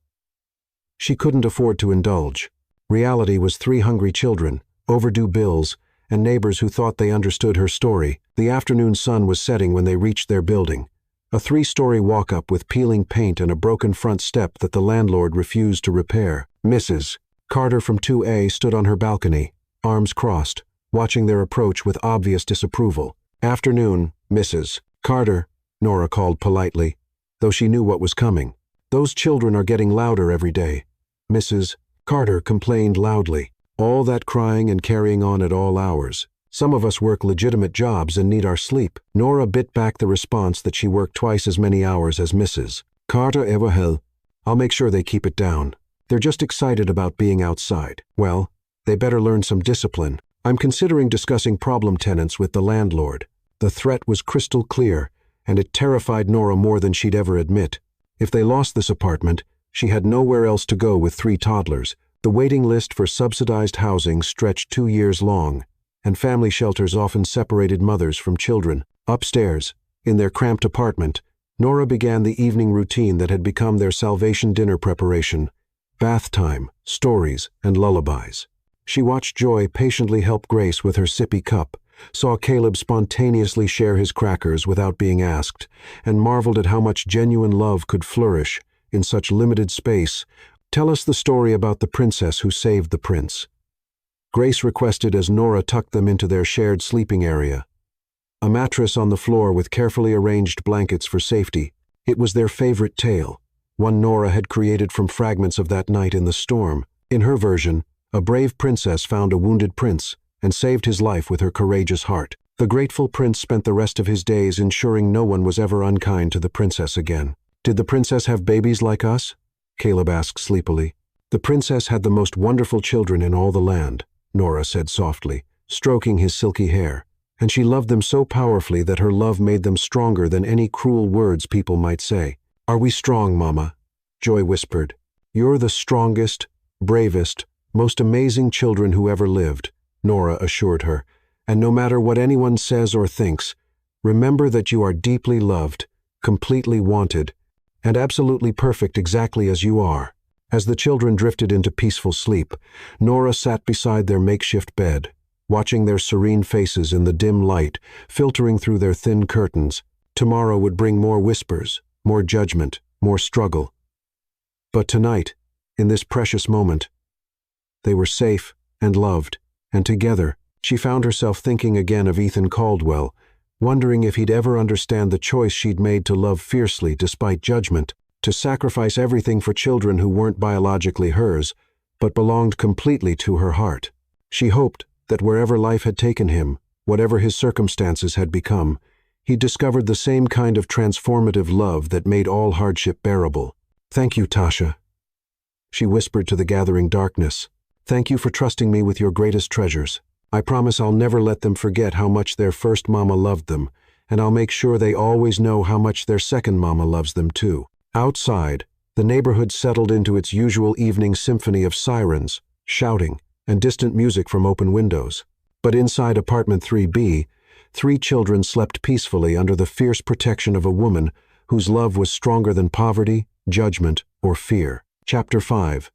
she couldn't afford to indulge. Reality was 3 hungry children, overdue bills, and neighbors who thought they understood her story. The afternoon sun was setting when they reached their building, a 3-story walk-up with peeling paint and a broken front step that the landlord refused to repair. Mrs. Carter from 2A stood on her balcony, arms crossed, watching their approach with obvious disapproval. Afternoon, Mrs. Carter, Nora called politely, though she knew what was coming. Those children are getting louder every day, Mrs. Carter complained loudly. All that crying and carrying on at all hours. Some of us work legitimate jobs and need our sleep. Nora bit back the response that she worked twice as many hours as Mrs. Carter ever held. I'll make sure they keep it down. They're just excited about being outside. Well, they better learn some discipline. I'm considering discussing problem tenants with the landlord. The threat was crystal clear, and it terrified Nora more than she'd ever admit. If they lost this apartment, she had nowhere else to go with 3 toddlers. The waiting list for subsidized housing stretched 2 years long, and family shelters often separated mothers from children. Upstairs, in their cramped apartment, Nora began the evening routine that had become their salvation dinner preparation. Bath time, stories, and lullabies. She watched Joy patiently help Grace with her sippy cup, saw Caleb spontaneously share his crackers without being asked, and marveled at how much genuine love could flourish in such limited space. Tell us the story about the princess who saved the prince, Grace requested as Nora tucked them into their shared sleeping area. A mattress on the floor with carefully arranged blankets for safety. It was their favorite tale, one Nora had created from fragments of that night in the storm. In her version, a brave princess found a wounded prince and saved his life with her courageous heart. The grateful prince spent the rest of his days ensuring no one was ever unkind to the princess again. Did the princess have babies like us? Caleb asked sleepily. The princess had the most wonderful children in all the land, Nora said softly, stroking his silky hair, and she loved them so powerfully that her love made them stronger than any cruel words people might say. Are we strong, Mama? Joy whispered. You're the strongest, bravest, most amazing children who ever lived, Nora assured her, and no matter what anyone says or thinks, remember that you are deeply loved, completely wanted, and absolutely perfect exactly as you are. As the children drifted into peaceful sleep, Nora sat beside their makeshift bed, watching their serene faces in the dim light filtering through their thin curtains. Tomorrow would bring more whispers, more judgment, more struggle. But tonight, in this precious moment, they were safe and loved, and together, she found herself thinking again of Ethan Caldwell, wondering if he'd ever understand the choice she'd made to love fiercely despite judgment, to sacrifice everything for children who weren't biologically hers, but belonged completely to her heart. She hoped that wherever life had taken him, whatever his circumstances had become, he'd discovered the same kind of transformative love that made all hardship bearable. Thank you, Tasha, she whispered to the gathering darkness. Thank you for trusting me with your greatest treasures. I promise I'll never let them forget how much their first mama loved them, and I'll make sure they always know how much their second mama loves them too. Outside, the neighborhood settled into its usual evening symphony of sirens, shouting, and distant music from open windows. But inside apartment 3B, 3 children slept peacefully under the fierce protection of a woman whose love was stronger than poverty, judgment, or fear. Chapter 5.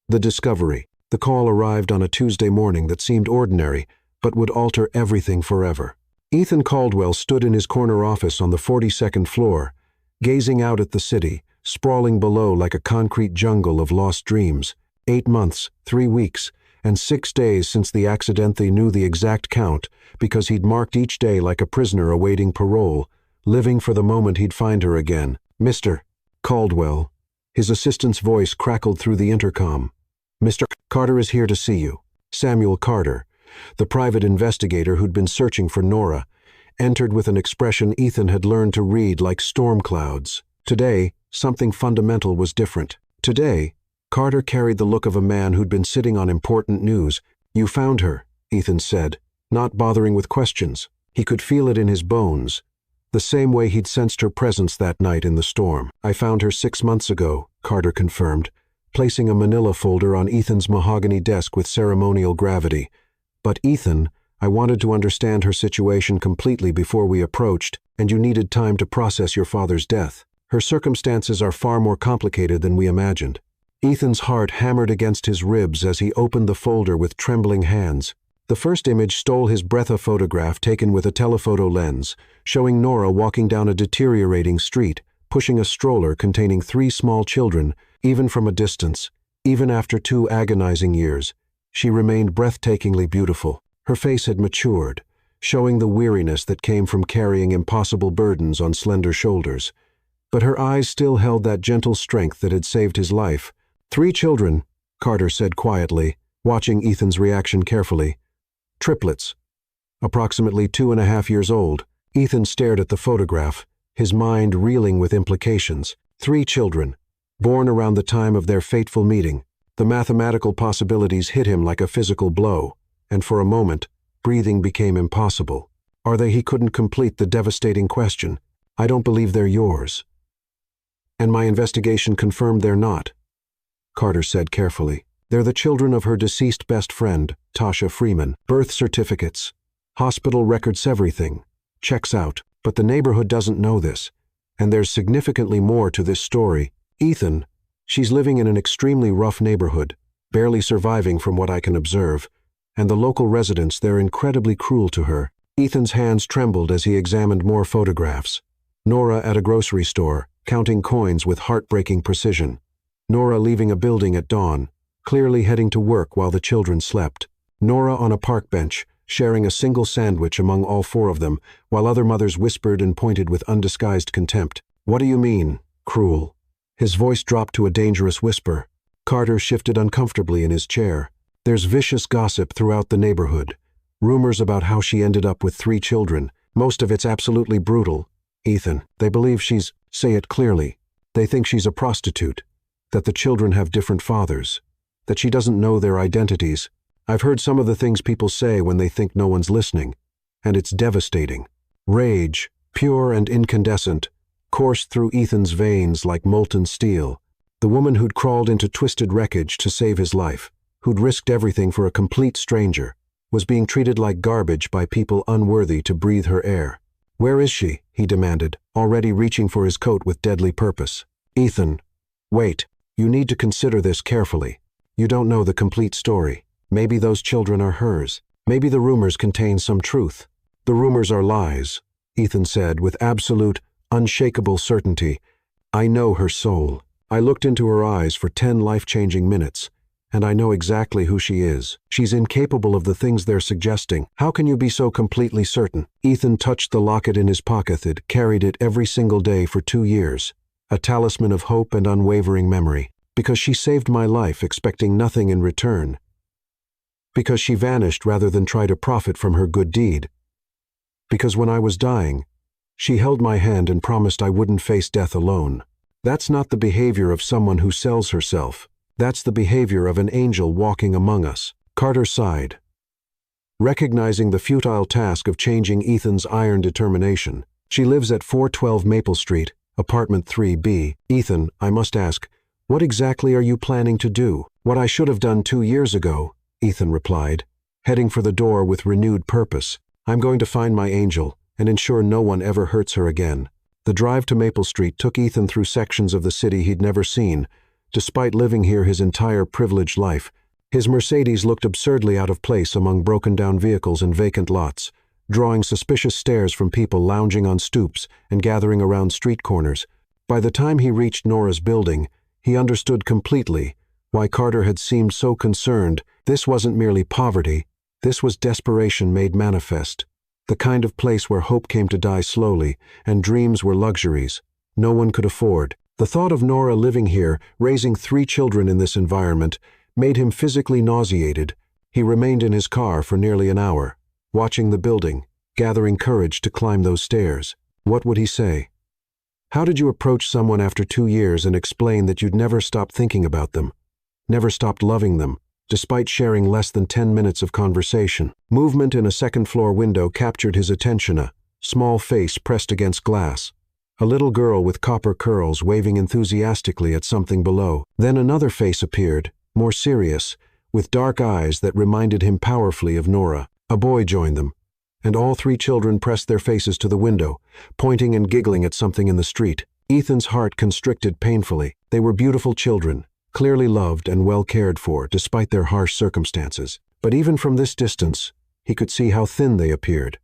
The Discovery. The call arrived on a Tuesday morning that seemed ordinary, but would alter everything forever. Ethan Caldwell stood in his corner office on the 42nd floor, gazing out at the city, sprawling below like a concrete jungle of lost dreams. 8 months, 3 weeks, and 6 days since the accident. They knew the exact count because he'd marked each day like a prisoner awaiting parole, living for the moment he'd find her again. Mr. Caldwell. His assistant's voice crackled through the intercom. Mr. Carter is here to see you. Samuel Carter, the private investigator who'd been searching for Nora, entered with an expression Ethan had learned to read like storm clouds. Today, something fundamental was different. Today, Carter carried the look of a man who'd been sitting on important news. You found her, Ethan said, not bothering with questions. He could feel it in his bones, the same way he'd sensed her presence that night in the storm. I found her 6 months ago, Carter confirmed, placing a manila folder on Ethan's mahogany desk with ceremonial gravity. But Ethan, I wanted to understand her situation completely before we approached, and you needed time to process your father's death. Her circumstances are far more complicated than we imagined. Ethan's heart hammered against his ribs as he opened the folder with trembling hands. The first image stole his breath, a photograph taken with a telephoto lens, showing Nora walking down a deteriorating street, pushing a stroller containing 3 small children. Even from a distance, even after 2 agonizing years, she remained breathtakingly beautiful. Her face had matured, showing the weariness that came from carrying impossible burdens on slender shoulders. But her eyes still held that gentle strength that had saved his life. 3 children, Carter said quietly, watching Ethan's reaction carefully. Triplets. Approximately 2.5 years old. Ethan stared at the photograph, his mind reeling with implications. 3 children, born around the time of their fateful meeting. The mathematical possibilities hit him like a physical blow, and for a moment, breathing became impossible. Are they? He couldn't complete the devastating question. I don't believe they're yours. And my investigation confirmed they're not, Carter said carefully. They're the children of her deceased best friend, Tasha Freeman. Birth certificates, hospital records, everything. Checks out. But the neighborhood doesn't know this, and there's significantly more to this story. Ethan, she's living in an extremely rough neighborhood, barely surviving from what I can observe, and the local residents, they're incredibly cruel to her. Ethan's hands trembled as he examined more photographs. Nora at a grocery store, counting coins with heartbreaking precision. Nora leaving a building at dawn, clearly heading to work while the children slept. Nora on a park bench, sharing a single sandwich among all 4 of them, while other mothers whispered and pointed with undisguised contempt. What do you mean, cruel? His voice dropped to a dangerous whisper. Carter shifted uncomfortably in his chair. There's vicious gossip throughout the neighborhood. Rumors about how she ended up with 3 children. Most of it's absolutely brutal. Ethan, they believe she's, say it clearly, they think she's a prostitute, that the children have different fathers, that she doesn't know their identities. I've heard some of the things people say when they think no one's listening, and it's devastating. Rage, pure and incandescent, coursed through Ethan's veins like molten steel. The woman who'd crawled into twisted wreckage to save his life, who'd risked everything for a complete stranger, was being treated like garbage by people unworthy to breathe her air. Where is she? He demanded, already reaching for his coat with deadly purpose. Ethan, wait. You need to consider this carefully. You don't know the complete story. Maybe those children are hers. Maybe the rumors contain some truth. The rumors are lies, Ethan said with absolute, unshakable certainty. I know her soul. I looked into her eyes for 10 life-changing minutes, and I know exactly who she is. She's incapable of the things they're suggesting. How can you be so completely certain? Ethan touched the locket in his pocket. He'd carried it every single day for 2 years, a talisman of hope and unwavering memory. Because she saved my life, expecting nothing in return. Because she vanished rather than try to profit from her good deed. Because when I was dying, she held my hand and promised I wouldn't face death alone. That's not the behavior of someone who sells herself. That's the behavior of an angel walking among us. Carter sighed, recognizing the futile task of changing Ethan's iron determination. She lives at 412 Maple Street, apartment 3B. Ethan, I must ask, what exactly are you planning to do? What I should have done 2 years ago, Ethan replied, heading for the door with renewed purpose. I'm going to find my angel and ensure no one ever hurts her again. The drive to Maple Street took Ethan through sections of the city he'd never seen, despite living here his entire privileged life. His Mercedes looked absurdly out of place among broken-down vehicles and vacant lots, drawing suspicious stares from people lounging on stoops and gathering around street corners. By the time he reached Nora's building, he understood completely why Carter had seemed so concerned. This wasn't merely poverty, this was desperation made manifest. The kind of place where hope came to die slowly, and dreams were luxuries no one could afford. The thought of Nora living here, raising 3 children in this environment, made him physically nauseated. He remained in his car for nearly an hour, watching the building, gathering courage to climb those stairs. What would he say? How did you approach someone after 2 years and explain that you'd never stopped thinking about them, never stopped loving them, despite sharing less than 10 minutes of conversation? Movement in a second-floor window captured his attention, a small face pressed against glass. A little girl with copper curls waving enthusiastically at something below. Then another face appeared, more serious, with dark eyes that reminded him powerfully of Nora. A boy joined them, and all 3 children pressed their faces to the window, pointing and giggling at something in the street. Ethan's heart constricted painfully. They were beautiful children, clearly loved and well cared for despite their harsh circumstances. But even from this distance, he could see how thin they appeared,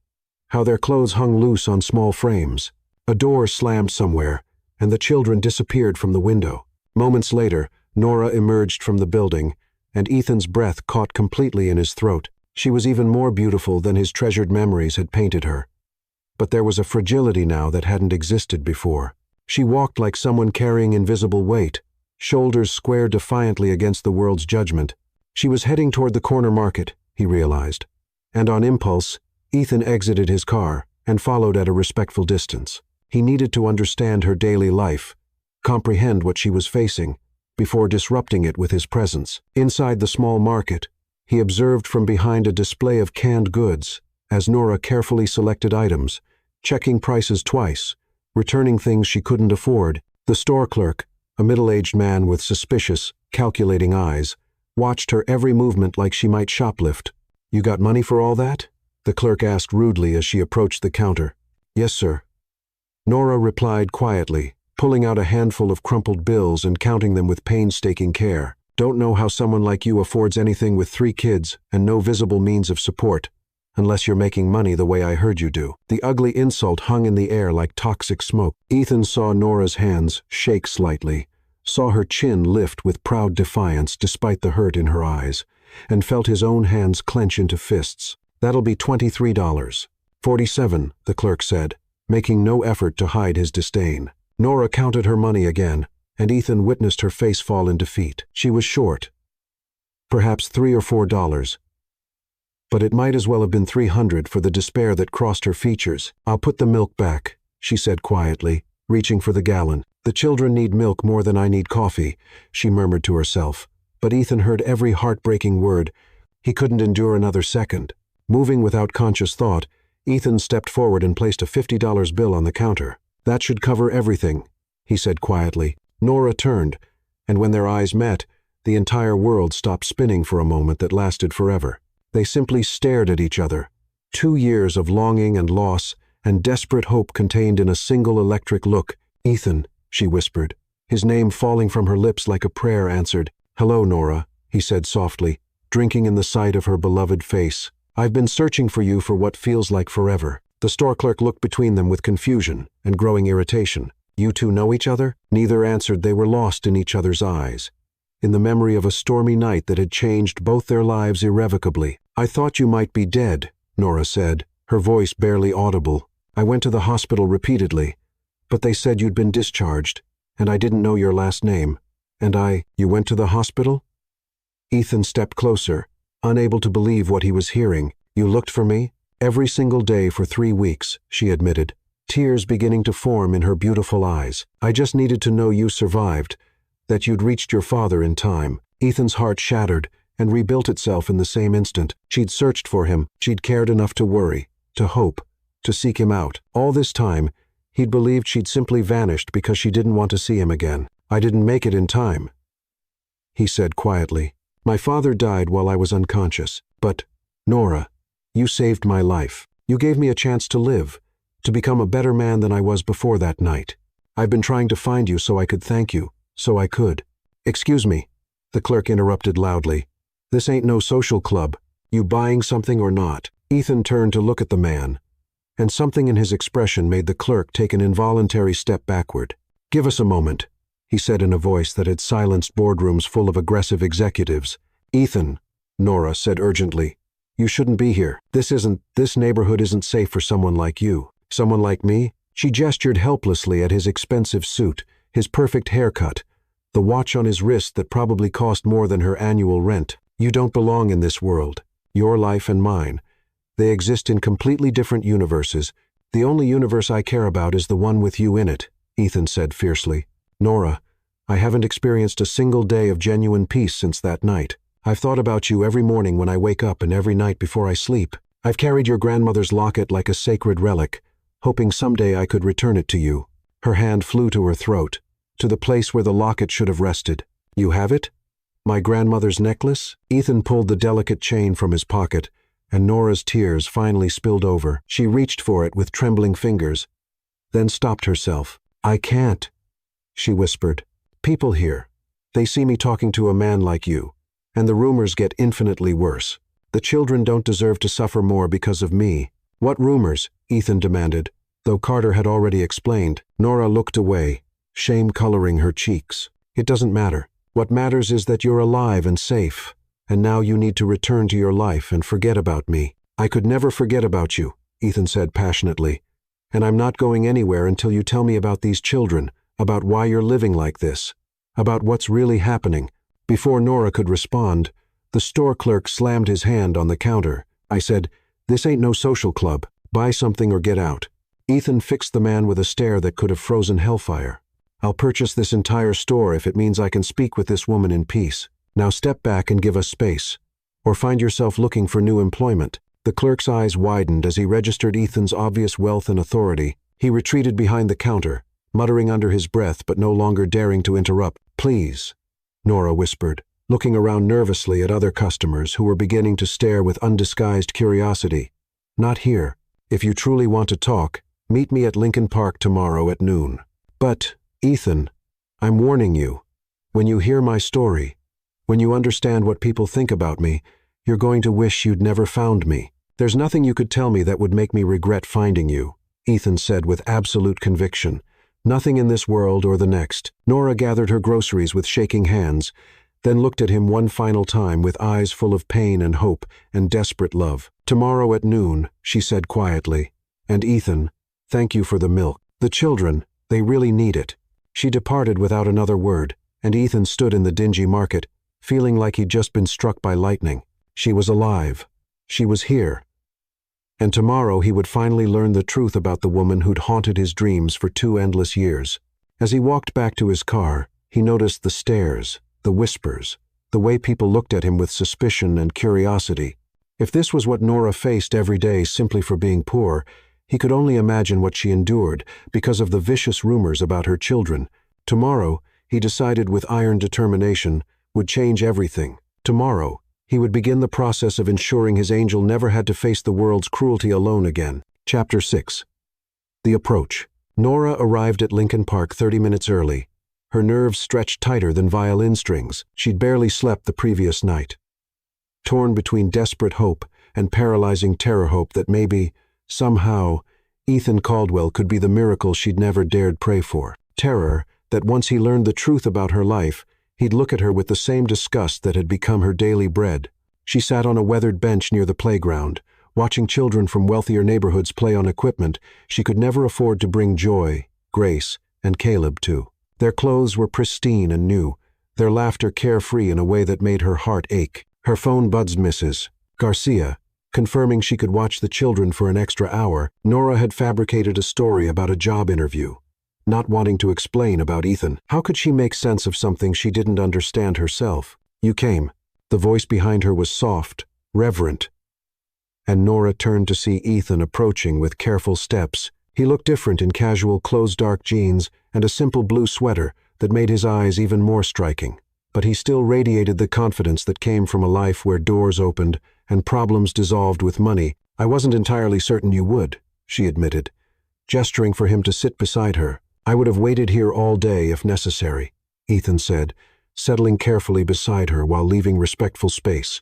how their clothes hung loose on small frames. A door slammed somewhere, and the children disappeared from the window. Moments later, Nora emerged from the building, and Ethan's breath caught completely in his throat. She was even more beautiful than his treasured memories had painted her. But there was a fragility now that hadn't existed before. She walked like someone carrying invisible weight, shoulders squared defiantly against the world's judgment. She was heading toward the corner market, he realized, and on impulse, Ethan exited his car and followed at a respectful distance. He needed to understand her daily life, comprehend what she was facing, before disrupting it with his presence. Inside the small market, he observed from behind a display of canned goods as Nora carefully selected items, checking prices twice, returning things she couldn't afford. The store clerk, a middle-aged man with suspicious, calculating eyes, watched her every movement like she might shoplift. "You got money for all that?" the clerk asked rudely as she approached the counter. "Yes, sir." Nora replied quietly, pulling out a handful of crumpled bills and counting them with painstaking care. "Don't know how someone like you affords anything with 3 kids and no visible means of support, unless you're making money the way I heard you do." The ugly insult hung in the air like toxic smoke. Ethan saw Nora's hands shake slightly, saw her chin lift with proud defiance despite the hurt in her eyes, and felt his own hands clench into fists. "That'll be $23. 47, the clerk said, making no effort to hide his disdain. Nora counted her money again, and Ethan witnessed her face fall in defeat. She was short. Perhaps $3 or $4. But it might as well have been 300 for the despair that crossed her features. "I'll put the milk back," she said quietly, reaching for the gallon. "The children need milk more than I need coffee," she murmured to herself. But Ethan heard every heartbreaking word. He couldn't endure another second. Moving without conscious thought, Ethan stepped forward and placed a $50 bill on the counter. "That should cover everything," he said quietly. Nora turned, and when their eyes met, the entire world stopped spinning for a moment that lasted forever. They simply stared at each other. 2 years of longing and loss and desperate hope contained in a single electric look. "Ethan," she whispered. His name falling from her lips like a prayer answered. "Hello, Nora," he said softly, drinking in the sight of her beloved face. "I've been searching for you for what feels like forever." The store clerk looked between them with confusion and growing irritation. "You two know each other?" Neither answered. They were lost in each other's eyes, in the memory of a stormy night that had changed both their lives irrevocably. "I thought you might be dead," Nora said, her voice barely audible. "I went to the hospital repeatedly, but they said you'd been discharged, and I didn't know your last name. And You went to the hospital?" Ethan stepped closer, unable to believe what he was hearing. "You looked for me?" "Every single day for 3 weeks," she admitted, tears beginning to form in her beautiful eyes. "I just needed to know you survived, that you'd reached your father in time." Ethan's heart shattered and rebuilt itself in the same instant. She'd searched for him. She'd cared enough to worry, to hope, to seek him out. All this time, he'd believed she'd simply vanished because she didn't want to see him again. "I didn't make it in time," he said quietly. My father died while I was unconscious. But, Nora, you saved my life. You gave me a chance to live, to become a better man than I was before that night. I've been trying to find you so I could thank you, so I could. Excuse me, the clerk interrupted loudly. This ain't no social club. You buying something or not? Ethan turned to look at the man, and something in his expression made the clerk take an involuntary step backward. Give us a moment, he said in a voice that had silenced boardrooms full of aggressive executives. Ethan, Nora said urgently, you shouldn't be here. This neighborhood isn't safe for someone like you. Someone like me? She gestured helplessly at his expensive suit, his perfect haircut, the watch on his wrist that probably cost more than her annual rent. You don't belong in this world. Your life and mine. They exist in completely different universes. The only universe I care about is the one with you in it, Ethan said fiercely. Nora, I haven't experienced a single day of genuine peace since that night. I've thought about you every morning when I wake up and every night before I sleep. I've carried your grandmother's locket like a sacred relic, hoping someday I could return it to you. Her hand flew to her throat, to the place where the locket should have rested. You have it? My grandmother's necklace? Ethan pulled the delicate chain from his pocket, and Nora's tears finally spilled over. She reached for it with trembling fingers, then stopped herself. I can't, she whispered. People here, they see me talking to a man like you, and the rumors get infinitely worse. The children don't deserve to suffer more because of me. What rumors? Ethan demanded, though Carter had already explained. Nora looked away, shame coloring her cheeks. It doesn't matter. What matters is that you're alive and safe, and now you need to return to your life and forget about me. I could never forget about you, Ethan said passionately, and I'm not going anywhere until you tell me about these children, about why you're living like this, about what's really happening. Before Nora could respond, the store clerk slammed his hand on the counter. I said, this ain't no social club. Buy something or get out. Ethan fixed the man with a stare that could have frozen hellfire. I'll purchase this entire store if it means I can speak with this woman in peace. Now step back and give us space, or find yourself looking for new employment. The clerk's eyes widened as he registered Ethan's obvious wealth and authority. He retreated behind the counter, muttering under his breath but no longer daring to interrupt. Please, Nora whispered, looking around nervously at other customers who were beginning to stare with undisguised curiosity. Not here. If you truly want to talk, meet me at Lincoln Park tomorrow at noon. But, Ethan, I'm warning you. When you hear my story, when you understand what people think about me, you're going to wish you'd never found me. There's nothing you could tell me that would make me regret finding you, Ethan said with absolute conviction. Nothing in this world or the next. Nora gathered her groceries with shaking hands, then looked at him one final time with eyes full of pain and hope and desperate love. Tomorrow at noon, she said quietly. And Ethan, thank you for the milk. The children, they really need it. She departed without another word, and Ethan stood in the dingy market, feeling like he'd just been struck by lightning. She was alive. She was here. And tomorrow he would finally learn the truth about the woman who'd haunted his dreams for 2 endless years. As he walked back to his car, he noticed the stares, the whispers, the way people looked at him with suspicion and curiosity. If this was what Nora faced every day simply for being poor, he could only imagine what she endured because of the vicious rumors about her children. Tomorrow, he decided with iron determination, would change everything. Tomorrow, he would begin the process of ensuring his angel never had to face the world's cruelty alone again. Chapter 6. The Approach. Nora arrived at Lincoln Park 30 minutes early, her nerves stretched tighter than violin strings. She'd barely slept the previous night. Torn between desperate hope and paralyzing terror hope that maybe, somehow, Ethan Caldwell could be the miracle she'd never dared pray for. Terror that once he learned the truth about her life, he'd look at her with the same disgust that had become her daily bread. She sat on a weathered bench near the playground, watching children from wealthier neighborhoods play on equipment she could never afford to bring Joy, Grace, and Caleb to. Their clothes were pristine and new, their laughter carefree in a way that made her heart ache. Her phone buzzed Mrs. Garcia, confirming she could watch the children for an extra hour. Nora had fabricated a story about a job interview, not wanting to explain about Ethan. How could she make sense of something she didn't understand herself? You came. The voice behind her was soft, reverent, and Nora turned to see Ethan approaching with careful steps. He looked different in casual clothes, dark jeans, and a simple blue sweater that made his eyes even more striking. but he still radiated the confidence that came from a life where doors opened and problems dissolved with money. "I wasn't entirely certain you would," she admitted, gesturing for him to sit beside her. "I would have waited here all day if necessary," Ethan said, settling carefully beside her while leaving respectful space.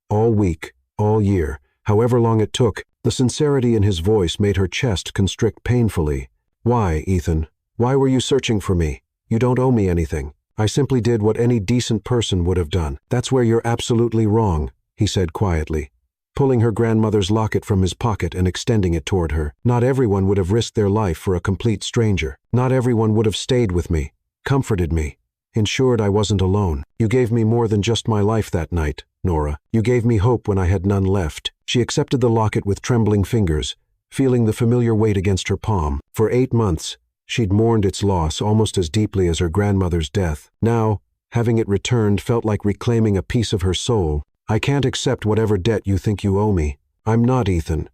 All week, all year, however long it took, the sincerity in his voice made her chest constrict painfully. "Why, Ethan? Why were you searching for me? You don't owe me anything. I simply did what any decent person would have done." "That's where you're absolutely wrong," he said quietly, pulling her grandmother's locket from his pocket and extending it toward her. "Not everyone would have risked their life for a complete stranger. Not everyone would have stayed with me, comforted me, ensured I wasn't alone. You gave me more than just my life that night, Nora. You gave me hope when I had none left." She accepted the locket with trembling fingers, feeling the familiar weight against her palm. For 8 months, she'd mourned its loss almost as deeply as her grandmother's death. Now, having it returned felt like reclaiming a piece of her soul. "I can't accept whatever debt you think you owe me. I'm not Ethan.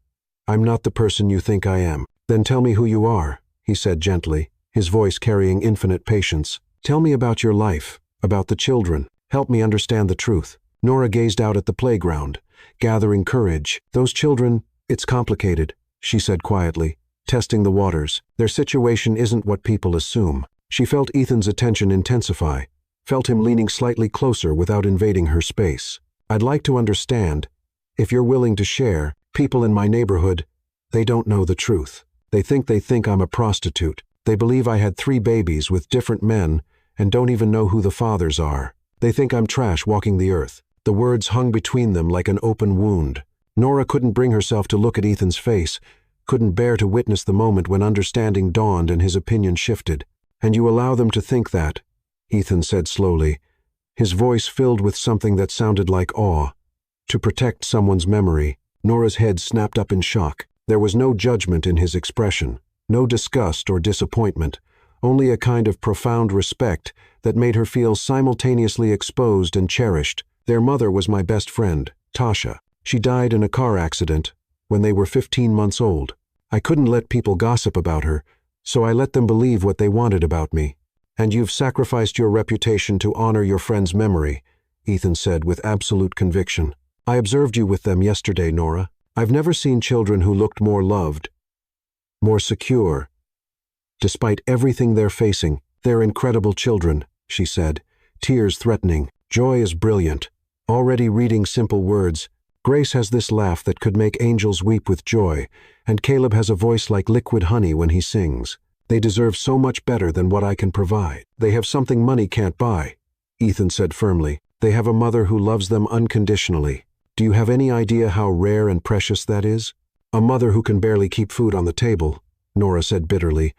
I'm not the person you think I am." "Then tell me who you are," he said gently, his voice carrying infinite patience. "Tell me about your life, about the children. Help me understand the truth." Nora gazed out at the playground, gathering courage. "Those children, it's complicated," she said quietly, testing the waters. "Their situation isn't what people assume." She felt Ethan's attention intensify, felt him leaning slightly closer without invading her space. "I'd like to understand, if you're willing to share. People in my neighborhood, they don't know the truth. They think I'm a prostitute. They believe I had 3 babies with different men and don't even know who the fathers are. They think I'm trash walking the earth." The words hung between them like an open wound. Nora couldn't bring herself to look at Ethan's face, couldn't bear to witness the moment when understanding dawned and his opinion shifted. "And you allow them to think that," Ethan said slowly, his voice filled with something that sounded like awe. "To protect someone's memory." Nora's head snapped up in shock. There was no judgment in his expression, no disgust or disappointment, only a kind of profound respect that made her feel simultaneously exposed and cherished. "Their mother was my best friend, Tasha. She died in a car accident when they were 15 months old. I couldn't let people gossip about her, so I let them believe what they wanted about me." "And you've sacrificed your reputation to honor your friend's memory," Ethan said with absolute conviction. "I observed you with them yesterday, Nora. I've never seen children who looked more loved, more secure. Despite everything they're facing, they're incredible children," she said, tears threatening. "Joy is brilliant, already reading simple words. Grace has this laugh that could make angels weep with joy, and Caleb has a voice like liquid honey when he sings. They deserve so much better than what I can provide. They have something money can't buy," Ethan said firmly. "They have a mother who loves them unconditionally. Do you have any idea how rare and precious that is? A mother who can barely keep food on the table," Nora said bitterly.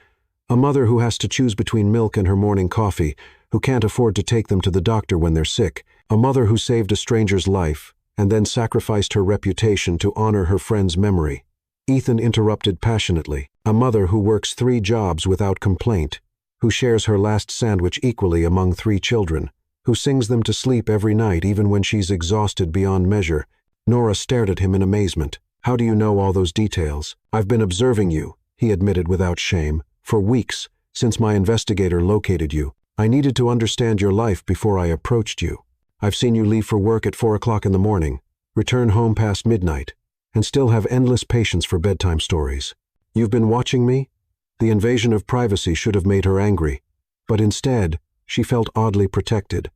"A mother who has to choose between milk and her morning coffee, who can't afford to take them to the doctor when they're sick. A mother who saved a stranger's life and then sacrificed her reputation to honor her friend's memory." Ethan interrupted passionately. "A mother who works 3 jobs without complaint, who shares her last sandwich equally among 3 children, who sings them to sleep every night even when she's exhausted beyond measure." Nora stared at him in amazement. "How do you know all those details?" "I've been observing you," he admitted without shame, "for weeks, since my investigator located you. I needed to understand your life before I approached you. I've seen you leave for work at 4 o'clock in the morning, return home past midnight, and still have endless patience for bedtime stories. You've been watching me?" The invasion of privacy should have made her angry, but instead, she felt oddly protected,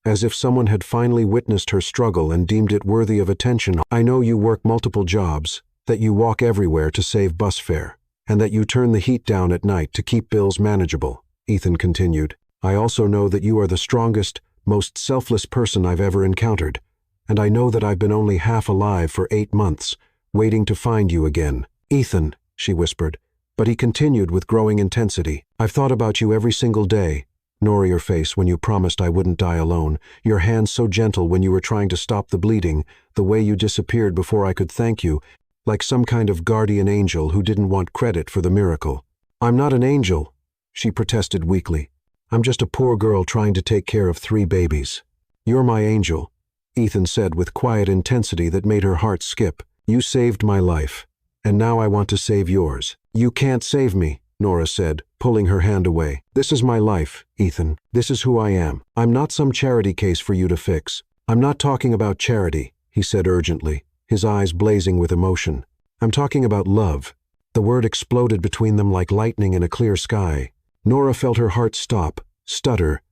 as if someone had finally witnessed her struggle and deemed it worthy of attention. "I know you work multiple jobs, that you walk everywhere to save bus fare, and that you turn the heat down at night to keep bills manageable," Ethan continued. "I also know that you are the strongest, most selfless person I've ever encountered, and I know that I've been only half alive for 8 months, waiting to find you again." "Ethan," she whispered, but he continued with growing intensity. "I've thought about you every single day. Nor your face when you promised I wouldn't die alone, your hands so gentle when you were trying to stop the bleeding, the way you disappeared before I could thank you, like some kind of guardian angel who didn't want credit for the miracle." "I'm not an angel," she protested weakly. "I'm just a poor girl trying to take care of 3 babies." "You're my angel," Ethan said with quiet intensity that made her heart skip. "You saved my life, and now I want to save yours." "You can't save me," Nora said, pulling her hand away. This is my life, Ethan. This is who I am. I'm not some charity case for you to fix. I'm not talking about charity, he said urgently, his eyes blazing with emotion. I'm talking about love. The word exploded between them like lightning in a clear sky. Nora felt her heart stop, stutter,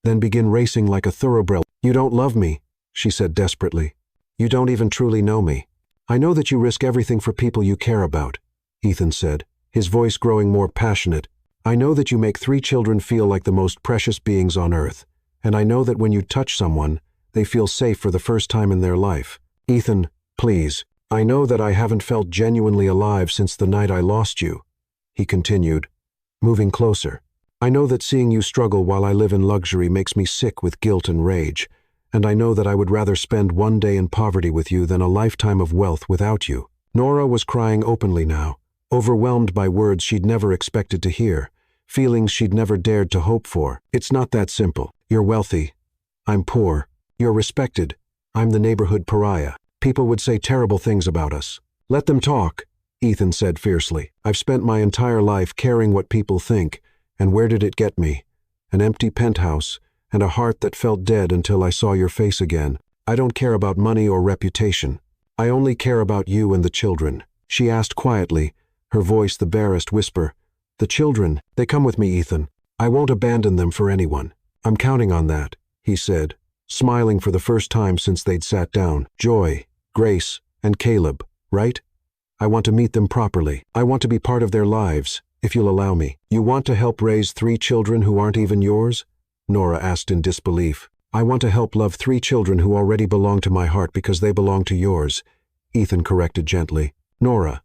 then begin racing like a thoroughbred. You don't love me, she said desperately. You don't even truly know me. I know that you risk everything for people you care about, Ethan said, his voice growing more passionate. I know that you make 3 children feel like the most precious beings on earth, and I know that when you touch someone, they feel safe for the first time in their life. Ethan, please, I know that I haven't felt genuinely alive since the night I lost you, he continued, moving closer. I know that seeing you struggle while I live in luxury makes me sick with guilt and rage, and I know that I would rather spend one day in poverty with you than a lifetime of wealth without you. Nora was crying openly now, overwhelmed by words she'd never expected to hear, feelings she'd never dared to hope for. It's not that simple. You're wealthy. I'm poor. You're respected. I'm the neighborhood pariah. People would say terrible things about us. Let them talk, Ethan said fiercely. I've spent my entire life caring what people think, and where did it get me? An empty penthouse, and a heart that felt dead until I saw your face again. I don't care about money or reputation. I only care about you and the children. She asked quietly, her voice the barest whisper. The children, they come with me, Ethan. I won't abandon them for anyone. I'm counting on that, he said, smiling for the first time since they'd sat down. Joy, Grace, and Caleb, right? I want to meet them properly. I want to be part of their lives, if you'll allow me. You want to help raise 3 children who aren't even yours? Nora asked in disbelief. I want to help love 3 children who already belong to my heart because they belong to yours, Ethan corrected gently. Nora,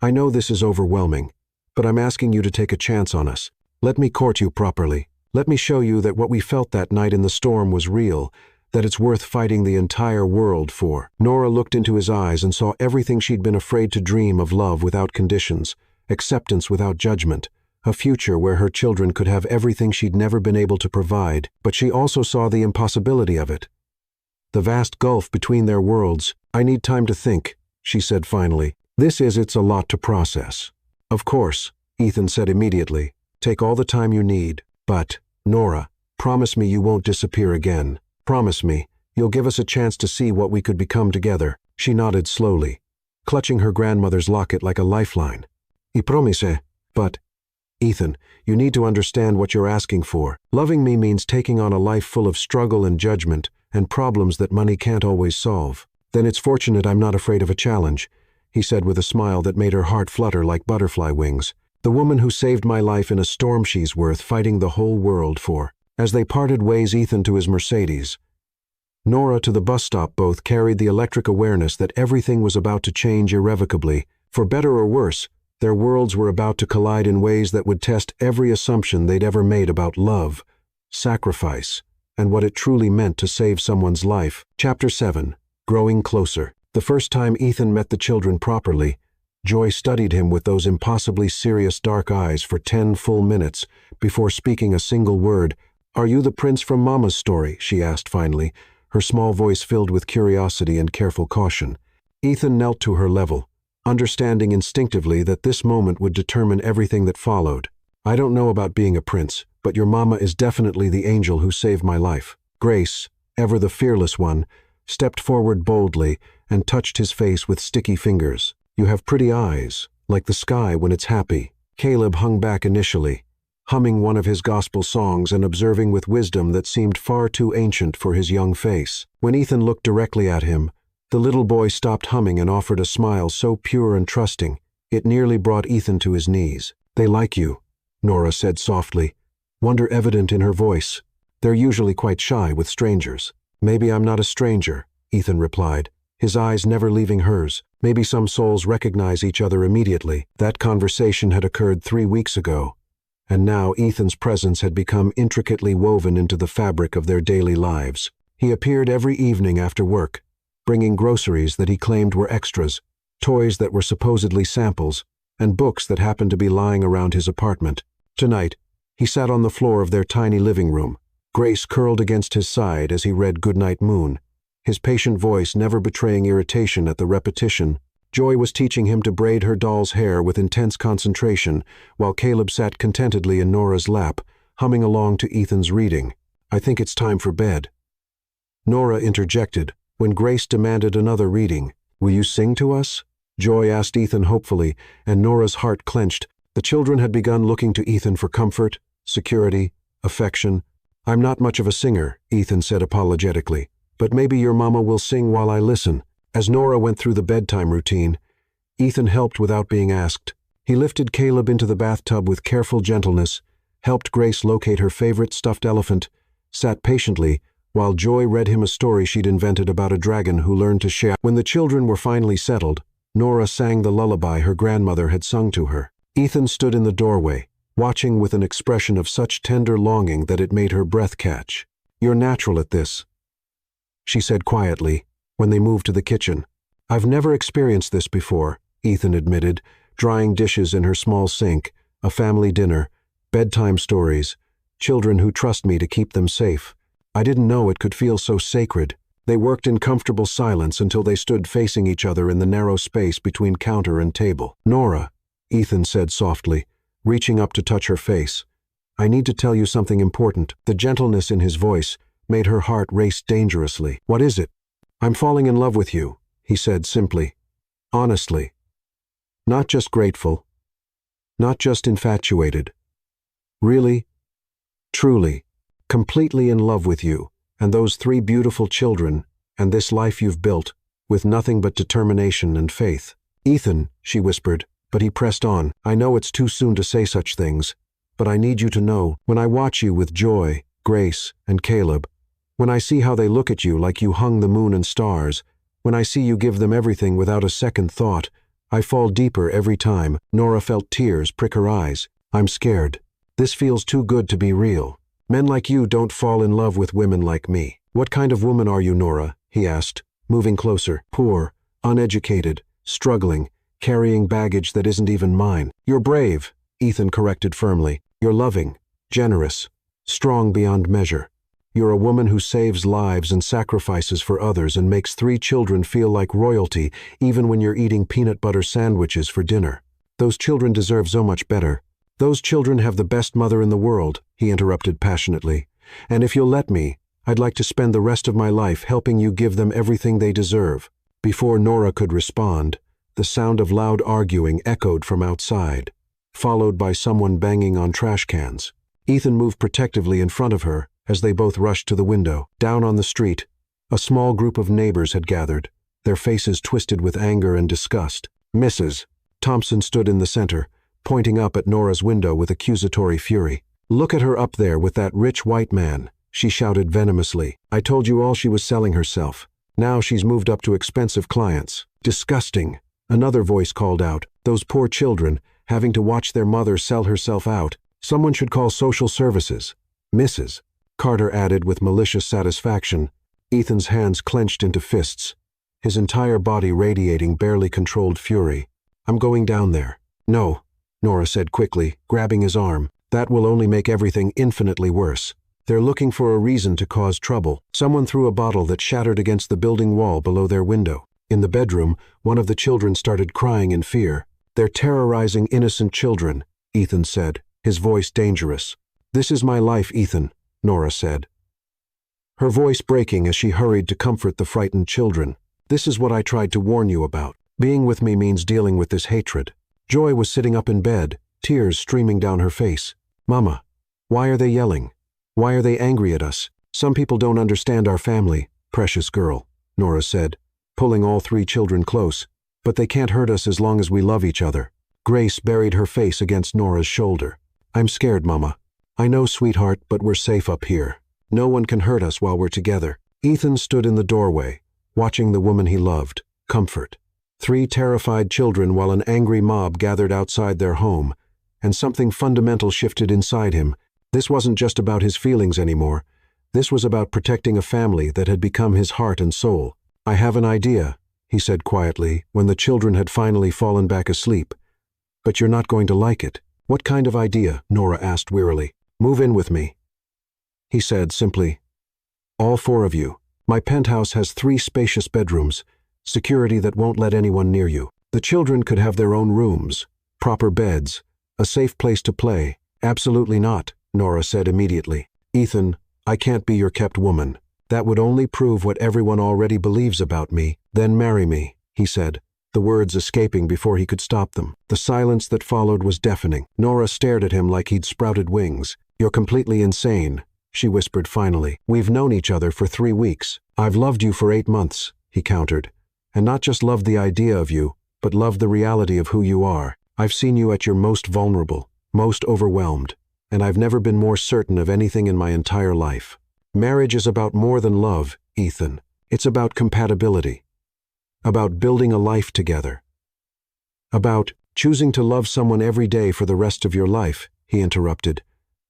I know this is overwhelming, but I'm asking you to take a chance on us. Let me court you properly. Let me show you that what we felt that night in the storm was real, that it's worth fighting the entire world for. Nora looked into his eyes and saw everything she'd been afraid to dream of: love without conditions, acceptance without judgment, a future where her children could have everything she'd never been able to provide, but she also saw the impossibility of it. The vast gulf between their worlds. I need time to think, she said finally. It's a lot to process. Of course, Ethan said immediately. Take all the time you need. But, Nora, promise me you won't disappear again. Promise me, you'll give us a chance to see what we could become together. She nodded slowly, clutching her grandmother's locket like a lifeline. I promise, but, Ethan, you need to understand what you're asking for. Loving me means taking on a life full of struggle and judgment and problems that money can't always solve. Then it's fortunate I'm not afraid of a challenge, he said with a smile that made her heart flutter like butterfly wings. The woman who saved my life in a storm she's worth fighting the whole world for. As they parted ways, Ethan to his Mercedes, Nora to the bus stop, both carried the electric awareness that everything was about to change irrevocably. For better or worse, their worlds were about to collide in ways that would test every assumption they'd ever made about love, sacrifice, and what it truly meant to save someone's life. Chapter 7. Growing Closer. The first time Ethan met the children properly, Joy studied him with those impossibly serious dark eyes for 10 full minutes before speaking a single word. Are you the prince from Mama's story? She asked finally, her small voice filled with curiosity and careful caution. Ethan knelt to her level, understanding instinctively that this moment would determine everything that followed. I don't know about being a prince, but your mama is definitely the angel who saved my life. Grace, ever the fearless one, stepped forward boldly and touched his face with sticky fingers. You have pretty eyes, like the sky when it's happy. Caleb hung back initially, humming one of his gospel songs and observing with wisdom that seemed far too ancient for his young face. When Ethan looked directly at him, the little boy stopped humming and offered a smile so pure and trusting, it nearly brought Ethan to his knees. They like you, Nora said softly, wonder evident in her voice. They're usually quite shy with strangers. Maybe I'm not a stranger, Ethan replied, his eyes never leaving hers. Maybe some souls recognize each other immediately. That conversation had occurred 3 weeks ago, and now Ethan's presence had become intricately woven into the fabric of their daily lives. He appeared every evening after work, bringing groceries that he claimed were extras, toys that were supposedly samples, and books that happened to be lying around his apartment. Tonight, he sat on the floor of their tiny living room, Grace curled against his side as he read Goodnight Moon, his patient voice never betraying irritation at the repetition Joy was teaching him to braid her doll's hair with intense concentration, while Caleb sat contentedly in Nora's lap, humming along to Ethan's reading. "I think it's time for bed." Nora interjected when Grace demanded another reading. "Will you sing to us?" Joy asked Ethan hopefully, and Nora's heart clenched. The children had begun looking to Ethan for comfort, security, affection. "I'm not much of a singer," Ethan said apologetically, "but maybe your mama will sing while I listen." As Nora went through the bedtime routine, Ethan helped without being asked. He lifted Caleb into the bathtub with careful gentleness, helped Grace locate her favorite stuffed elephant, sat patiently while Joy read him a story she'd invented about a dragon who learned to share. When the children were finally settled, Nora sang the lullaby her grandmother had sung to her. Ethan stood in the doorway, watching with an expression of such tender longing that it made her breath catch. "You're natural at this," she said quietly, when they moved to the kitchen. "I've never experienced this before," Ethan admitted, drying dishes in her small sink, a family dinner, bedtime stories, children who trust me to keep them safe. "I didn't know it could feel so sacred." They worked in comfortable silence until they stood facing each other in the narrow space between counter and table. "Nora," Ethan said softly, reaching up to touch her face, "I need to tell you something important." The gentleness in his voice made her heart race dangerously. "What is it?" "I'm falling in love with you," he said simply, honestly. Not just grateful, not just infatuated. Really, truly, completely in love with you, and those 3 beautiful children, and this life you've built, with nothing but determination and faith. "Ethan," she whispered, but he pressed on. "I know it's too soon to say such things, but I need you to know, when I watch you with Joy, Grace, and Caleb, when I see how they look at you like you hung the moon and stars, when I see you give them everything without a second thought, I fall deeper every time." Nora felt tears prick her eyes. "I'm scared. This feels too good to be real. Men like you don't fall in love with women like me." "What kind of woman are you, Nora?" he asked, moving closer. "Poor, uneducated, struggling, carrying baggage that isn't even mine." "You're brave," Ethan corrected firmly. "You're loving, generous, strong beyond measure. You're a woman who saves lives and sacrifices for others and makes 3 children feel like royalty even when you're eating peanut butter sandwiches for dinner. Those children deserve so much better." "Those children have the best mother in the world," he interrupted passionately. "And if you'll let me, I'd like to spend the rest of my life helping you give them everything they deserve." Before Nora could respond, the sound of loud arguing echoed from outside, followed by someone banging on trash cans. Ethan moved protectively in front of her as they both rushed to the window. Down on the street, a small group of neighbors had gathered, their faces twisted with anger and disgust. "Mrs. Thompson stood in the center, pointing up at Nora's window with accusatory fury. "Look at her up there with that rich white man," she shouted venomously. "I told you all she was selling herself. Now she's moved up to expensive clients." "Disgusting," another voice called out. "Those poor children, having to watch their mother sell herself out. Someone should call social services." "Mrs." Carter added with malicious satisfaction. Ethan's hands clenched into fists, his entire body radiating barely controlled fury. "I'm going down there." "No," Nora said quickly, grabbing his arm. "That will only make everything infinitely worse. They're looking for a reason to cause trouble." Someone threw a bottle that shattered against the building wall below their window. In the bedroom, one of the children started crying in fear. "They're terrorizing innocent children," Ethan said, his voice dangerous. "This is my life, Ethan," Nora said, her voice breaking as she hurried to comfort the frightened children. "This is what I tried to warn you about. Being with me means dealing with this hatred." Joy was sitting up in bed, tears streaming down her face. "Mama, why are they yelling? Why are they angry at us? Some people don't understand our family, precious girl," Nora said, pulling all 3 children close. "But they can't hurt us as long as we love each other." Grace buried her face against Nora's shoulder. "I'm scared, Mama. I know, sweetheart, but we're safe up here. No one can hurt us while we're together." Ethan stood in the doorway, watching the woman he loved, comfort 3 terrified children while an angry mob gathered outside their home, and something fundamental shifted inside him. This wasn't just about his feelings anymore. This was about protecting a family that had become his heart and soul. "I have an idea," he said quietly, when the children had finally fallen back asleep. "But you're not going to like it." "What kind of idea?" Nora asked wearily. "Move in with me," he said simply. "All 4 of you. My penthouse has 3 spacious bedrooms, security that won't let anyone near you. The children could have their own rooms, proper beds, a safe place to play. Absolutely not, Nora said immediately. Ethan, I can't be your kept woman. That would only prove what everyone already believes about me. Then marry me, he said, the words escaping before he could stop them. The silence that followed was deafening. Nora stared at him like he'd sprouted wings. You're completely insane, she whispered finally. We've known each other for 3 weeks. I've loved you for 8 months, he countered. And not just loved the idea of you, but loved the reality of who you are. I've seen you at your most vulnerable, most overwhelmed, and I've never been more certain of anything in my entire life. Marriage is about more than love, Ethan. It's about compatibility. About building a life together. About choosing to love someone every day for the rest of your life, he interrupted.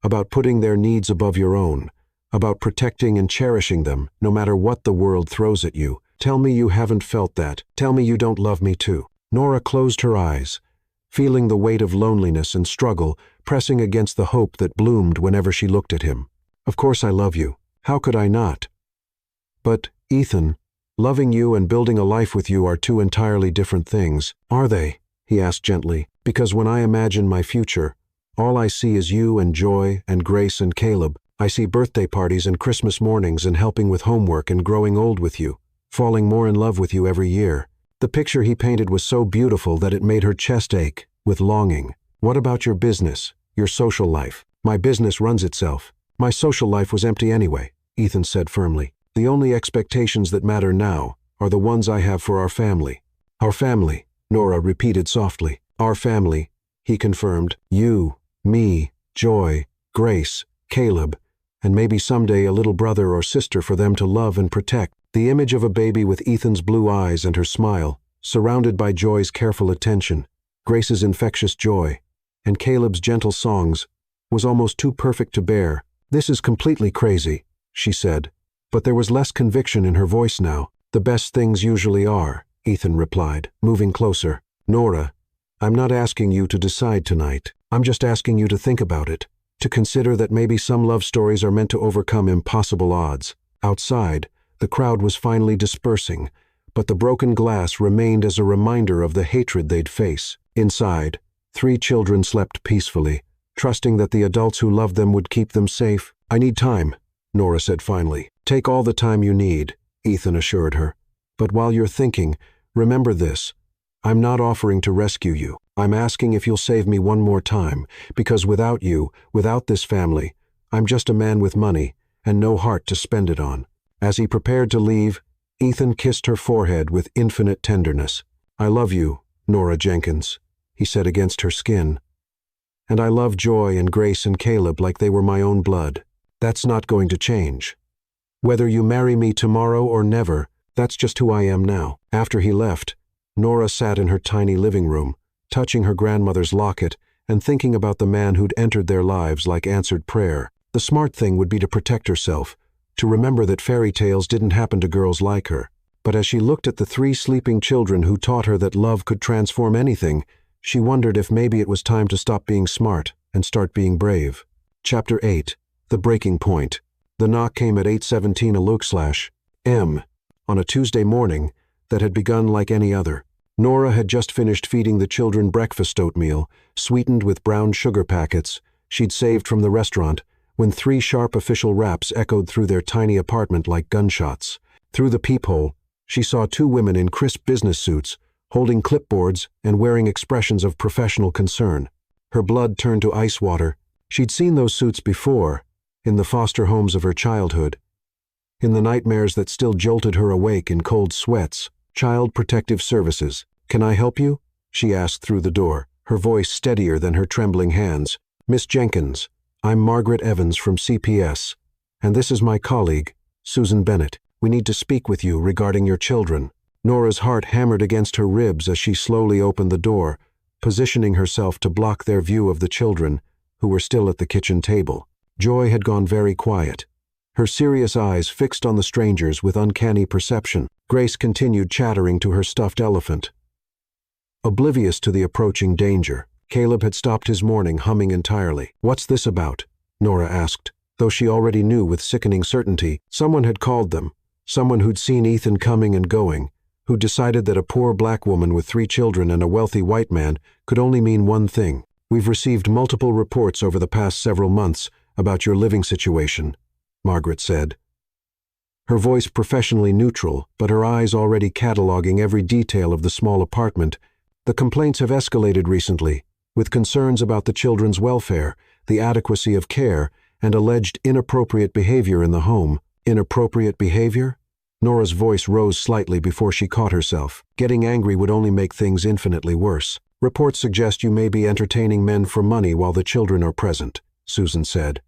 About putting their needs above your own. About protecting and cherishing them, no matter what the world throws at you. Tell me you haven't felt that. Tell me you don't love me too. Nora closed her eyes, feeling the weight of loneliness and struggle pressing against the hope that bloomed whenever she looked at him. Of course I love you. How could I not? But, Ethan, loving you and building a life with you are 2 entirely different things. Are they? He asked gently. Because when I imagine my future, all I see is you and Joy and Grace and Caleb. I see birthday parties and Christmas mornings and helping with homework and growing old with you, falling more in love with you every year. The picture he painted was so beautiful that it made her chest ache with longing. What about your business, your social life? My business runs itself. My social life was empty anyway, Ethan said firmly. The only expectations that matter now are the ones I have for our family. Our family, Nora repeated softly. Our family, he confirmed. You, me, Joy, Grace, Caleb, and maybe someday a little brother or sister for them to love and protect. The image of a baby with Ethan's blue eyes and her smile, surrounded by Joy's careful attention, Grace's infectious joy, and Caleb's gentle songs, was almost too perfect to bear. This is completely crazy, she said, but there was less conviction in her voice now. The best things usually are, Ethan replied, moving closer. Nora, I'm not asking you to decide tonight. I'm just asking you to think about it, to consider that maybe some love stories are meant to overcome impossible odds. Outside, the crowd was finally dispersing, but the broken glass remained as a reminder of the hatred they'd face. Inside, 3 children slept peacefully, trusting that the adults who loved them would keep them safe. I need time, Nora said finally. Take all the time you need, Ethan assured her. But while you're thinking, remember this. I'm not offering to rescue you. I'm asking if you'll save me one more time, because without you, without this family, I'm just a man with money and no heart to spend it on. As he prepared to leave, Ethan kissed her forehead with infinite tenderness. I love you, Nora Jenkins, he said against her skin. And I love Joy and Grace and Caleb like they were my own blood. That's not going to change. Whether you marry me tomorrow or never, that's just who I am now. After he left, Nora sat in her tiny living room, touching her grandmother's locket and thinking about the man who'd entered their lives like answered prayer. The smart thing would be to protect herself, to remember that fairy tales didn't happen to girls like her. But as she looked at the 3 sleeping children who taught her that love could transform anything, she wondered if maybe it was time to stop being smart and start being brave. Chapter 8. The Breaking Point. The knock came at 8:17 a.m. on a Tuesday morning that had begun like any other. Nora had just finished feeding the children breakfast oatmeal, sweetened with brown sugar packets she'd saved from the restaurant, when 3 sharp official raps echoed through their tiny apartment like gunshots. Through the peephole, she saw 2 women in crisp business suits, holding clipboards and wearing expressions of professional concern. Her blood turned to ice water. She'd seen those suits before, in the foster homes of her childhood, in the nightmares that still jolted her awake in cold sweats. Child Protective Services. Can I help you? She asked through the door, her voice steadier than her trembling hands. Miss Jenkins, I'm Margaret Evans from CPS, and this is my colleague, Susan Bennett. We need to speak with you regarding your children. Nora's heart hammered against her ribs as she slowly opened the door, positioning herself to block their view of the children, who were still at the kitchen table. Joy had gone very quiet, her serious eyes fixed on the strangers with uncanny perception. Grace continued chattering to her stuffed elephant. Oblivious to the approaching danger, Caleb had stopped his morning humming entirely. What's this about? Nora asked, though she already knew with sickening certainty someone had called them, someone who'd seen Ethan coming and going, who decided that a poor black woman with 3 children and a wealthy white man could only mean one thing. We've received multiple reports over the past several months about your living situation, Margaret said. Her voice professionally neutral, but her eyes already cataloging every detail of the small apartment. The complaints have escalated recently, with concerns about the children's welfare, the adequacy of care, and alleged inappropriate behavior in the home. Inappropriate behavior? Nora's voice rose slightly before she caught herself. Getting angry would only make things infinitely worse. Reports suggest you may be entertaining men for money while the children are present, Susan said,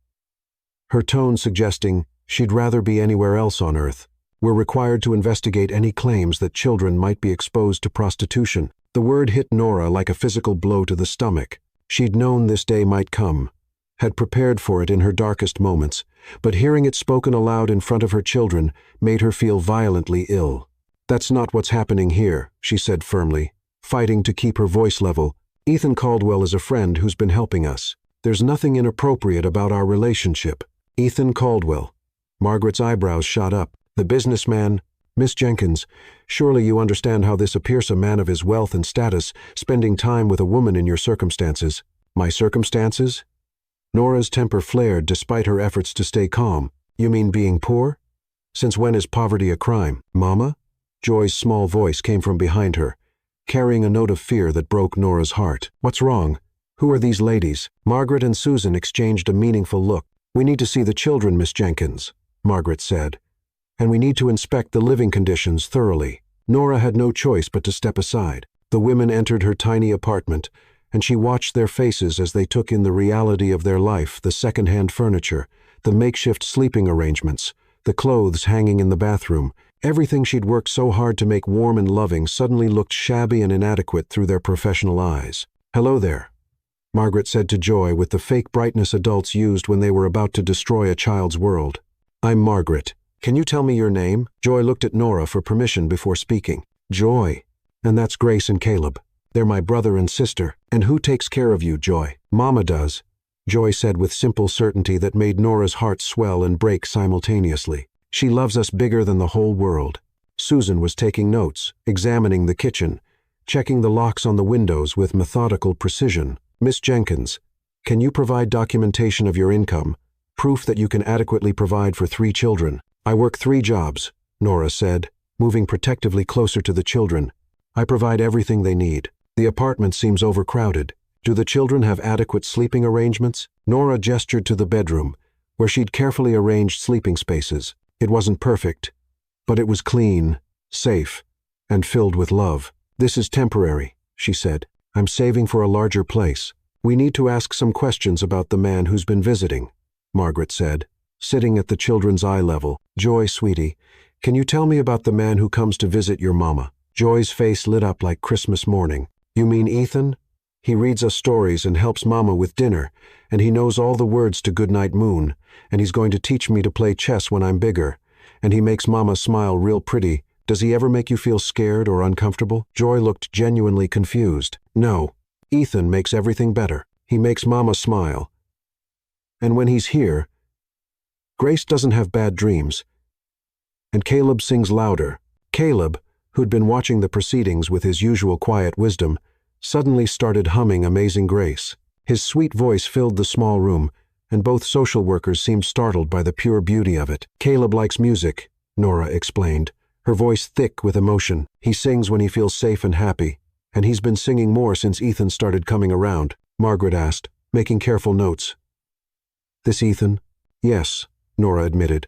her tone suggesting she'd rather be anywhere else on earth. We're required to investigate any claims that children might be exposed to prostitution. The word hit Nora like a physical blow to the stomach. She'd known this day might come, had prepared for it in her darkest moments, but hearing it spoken aloud in front of her children made her feel violently ill. That's not what's happening here, she said firmly, fighting to keep her voice level. Ethan Caldwell is a friend who's been helping us. There's nothing inappropriate about our relationship. Ethan Caldwell. Margaret's eyebrows shot up. The businessman. Miss Jenkins, surely you understand how this appears a man of his wealth and status, spending time with a woman in your circumstances. My circumstances? Nora's temper flared despite her efforts to stay calm. You mean being poor? Since when is poverty a crime? Mama? Joy's small voice came from behind her, carrying a note of fear that broke Nora's heart. What's wrong? Who are these ladies? Margaret and Susan exchanged a meaningful look. We need to see the children, Miss Jenkins, Margaret said, and we need to inspect the living conditions thoroughly. Nora had no choice but to step aside. The women entered her tiny apartment, and she watched their faces as they took in the reality of their life, the second-hand furniture, the makeshift sleeping arrangements, the clothes hanging in the bathroom. Everything she'd worked so hard to make warm and loving suddenly looked shabby and inadequate through their professional eyes. Hello there, Margaret said to Joy with the fake brightness adults used when they were about to destroy a child's world. I'm Margaret. Can you tell me your name? Joy looked at Nora for permission before speaking. Joy. And that's Grace and Caleb. They're my brother and sister. And who takes care of you, Joy? Mama does, Joy said with simple certainty that made Nora's heart swell and break simultaneously. She loves us bigger than the whole world. Susan was taking notes, examining the kitchen, checking the locks on the windows with methodical precision. Miss Jenkins, can you provide documentation of your income, proof that you can adequately provide for 3 children? I work 3 jobs, Nora said, moving protectively closer to the children. I provide everything they need. The apartment seems overcrowded. Do the children have adequate sleeping arrangements? Nora gestured to the bedroom, where she'd carefully arranged sleeping spaces. It wasn't perfect, but it was clean, safe, and filled with love. This is temporary, she said. I'm saving for a larger place. We need to ask some questions about the man who's been visiting, Margaret said, sitting at the children's eye level. Joy, sweetie, can you tell me about the man who comes to visit your mama? Joy's face lit up like Christmas morning. You mean Ethan? He reads us stories and helps Mama with dinner, and he knows all the words to Goodnight Moon, and he's going to teach me to play chess when I'm bigger, and he makes Mama smile real pretty. Does he ever make you feel scared or uncomfortable? Joy looked genuinely confused. No, Ethan makes everything better. He makes Mama smile. And when he's here, Grace doesn't have bad dreams. And Caleb sings louder. Caleb, who'd been watching the proceedings with his usual quiet wisdom, suddenly started humming Amazing Grace. His sweet voice filled the small room, and both social workers seemed startled by the pure beauty of it. Caleb likes music, Nora explained, her voice thick with emotion. He sings when he feels safe and happy, and he's been singing more since Ethan started coming around, Margaret asked, making careful notes. This Ethan? Yes, Nora admitted.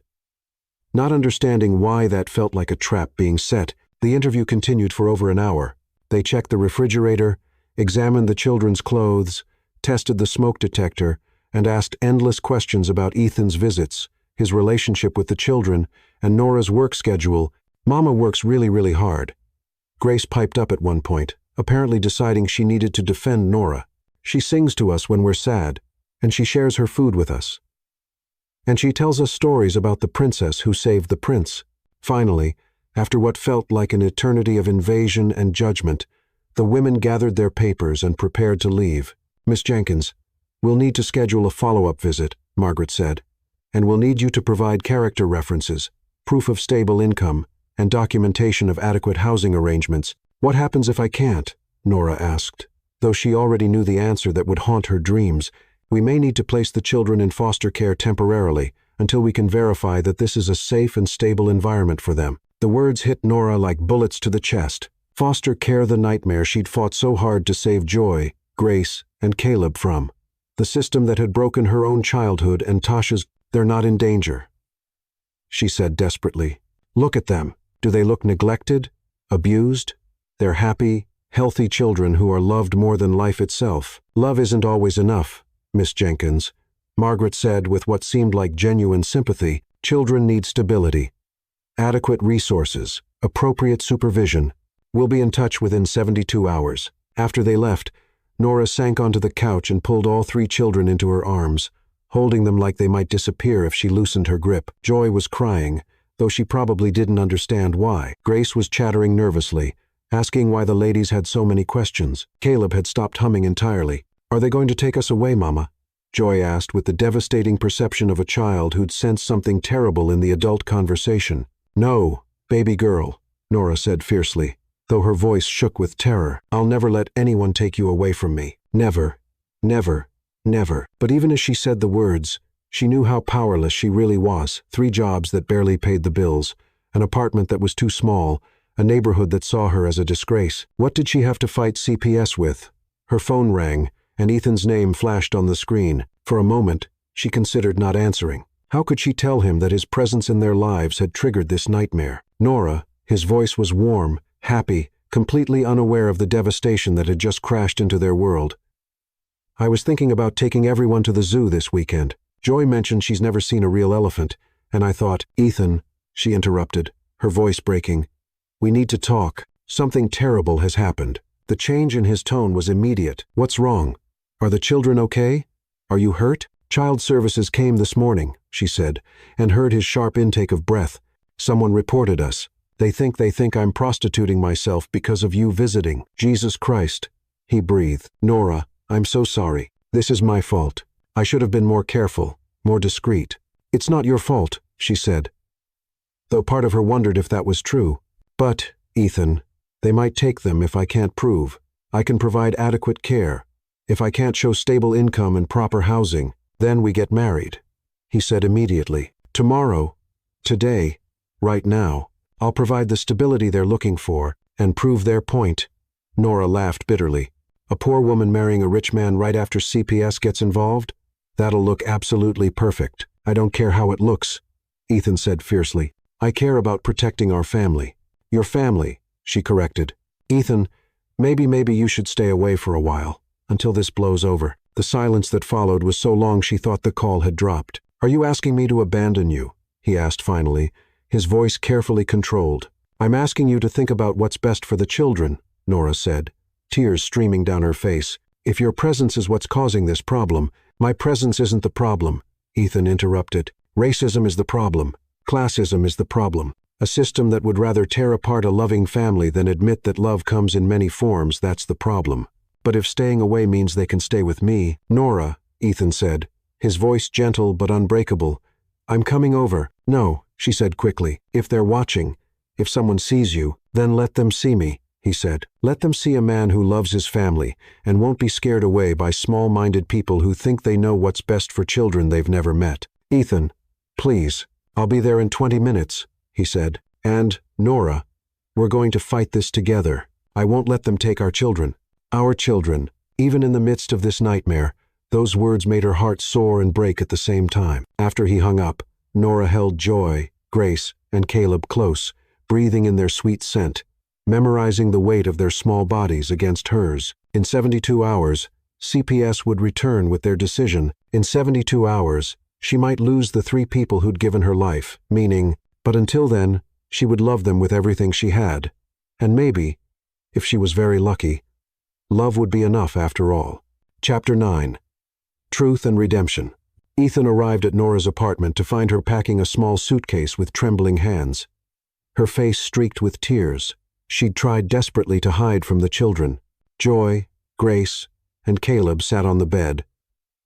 Not understanding why that felt like a trap being set, the interview continued for over an hour. They checked the refrigerator, examined the children's clothes, tested the smoke detector, and asked endless questions about Ethan's visits, his relationship with the children, and Nora's work schedule. Mama works really hard. Grace piped up at one point, apparently deciding she needed to defend Nora. She sings to us when we're sad, and she shares her food with us. And she tells us stories about the princess who saved the prince. Finally, after what felt like an eternity of invasion and judgment, the women gathered their papers and prepared to leave. Miss Jenkins, we'll need to schedule a follow-up visit, Margaret said, and we'll need you to provide character references, proof of stable income, and documentation of adequate housing arrangements. What happens if I can't? Nora asked. Though she already knew the answer that would haunt her dreams, we may need to place the children in foster care temporarily until we can verify that this is a safe and stable environment for them. The words hit Nora like bullets to the chest. Foster care, the nightmare she'd fought so hard to save Joy, Grace, and Caleb from. The system that had broken her own childhood and Tasha's. They're not in danger, she said desperately. Look at them. Do they look neglected? Abused? They're happy, healthy children who are loved more than life itself. Love isn't always enough, Miss Jenkins, Margaret said with what seemed like genuine sympathy. Children need stability, adequate resources, appropriate supervision. We'll be in touch within 72 hours. After they left, Nora sank onto the couch and pulled all 3 children into her arms, holding them like they might disappear if she loosened her grip. Joy was crying, though she probably didn't understand why. Grace was chattering nervously, asking why the ladies had so many questions. Caleb had stopped humming entirely. Are they going to take us away, Mama? Joy asked with the devastating perception of a child who'd sensed something terrible in the adult conversation. No, baby girl, Nora said fiercely, though her voice shook with terror. I'll never let anyone take you away from me. Never, never, never. But even as she said the words, she knew how powerless she really was. 3 jobs that barely paid the bills, an apartment that was too small, a neighborhood that saw her as a disgrace. What did she have to fight CPS with? Her phone rang, and Ethan's name flashed on the screen. For a moment, she considered not answering. How could she tell him that his presence in their lives had triggered this nightmare? Nora, his voice was warm, happy, completely unaware of the devastation that had just crashed into their world. I was thinking about taking everyone to the zoo this weekend. Joy mentioned she's never seen a real elephant, and I thought, Ethan, she interrupted, her voice breaking. We need to talk. Something terrible has happened. The change in his tone was immediate. What's wrong? Are the children okay? Are you hurt? Child services came this morning, she said, and heard his sharp intake of breath. Someone reported us. They think I'm prostituting myself because of you visiting. Jesus Christ, he breathed. Nora, I'm so sorry. This is my fault. I should have been more careful, more discreet. It's not your fault, she said, though part of her wondered if that was true. But, Ethan, they might take them if I can't prove. I can provide adequate care. If I can't show stable income and proper housing, then we get married, he said immediately. Tomorrow, today, right now, I'll provide the stability they're looking for and prove their point. Nora laughed bitterly. A poor woman marrying a rich man right after CPS gets involved? That'll look absolutely perfect. I don't care how it looks, Ethan said fiercely. I care about protecting our family. Your family, she corrected. Ethan, maybe you should stay away for a while, until this blows over. The silence that followed was so long she thought the call had dropped. Are you asking me to abandon you? He asked finally, his voice carefully controlled. I'm asking you to think about what's best for the children, Nora said, tears streaming down her face. If your presence is what's causing this problem, my presence isn't the problem, Ethan interrupted. Racism is the problem. Classism is the problem. A system that would rather tear apart a loving family than admit that love comes in many forms, that's the problem. But if staying away means they can stay with me, Nora, Ethan said, his voice gentle but unbreakable, I'm coming over. No, she said quickly. If they're watching, if someone sees you, then let them see me, he said. Let them see a man who loves his family and won't be scared away by small-minded people who think they know what's best for children they've never met. Ethan, please, I'll be there in 20 minutes, he said. And, Nora, we're going to fight this together. I won't let them take our children. Our children, even in the midst of this nightmare. Those words made her heart soar and break at the same time. After he hung up, Nora held Joy, Grace, and Caleb close, breathing in their sweet scent, memorizing the weight of their small bodies against hers. In 72 hours, CPS would return with their decision. In 72 hours, she might lose the 3 people who'd given her life, meaning, but until then, she would love them with everything she had. And maybe, if she was very lucky, love would be enough after all. Chapter 9. Truth and Redemption. Ethan arrived at Nora's apartment to find her packing a small suitcase with trembling hands. Her face streaked with tears. She'd tried desperately to hide from the children. Joy, Grace, and Caleb sat on the bed,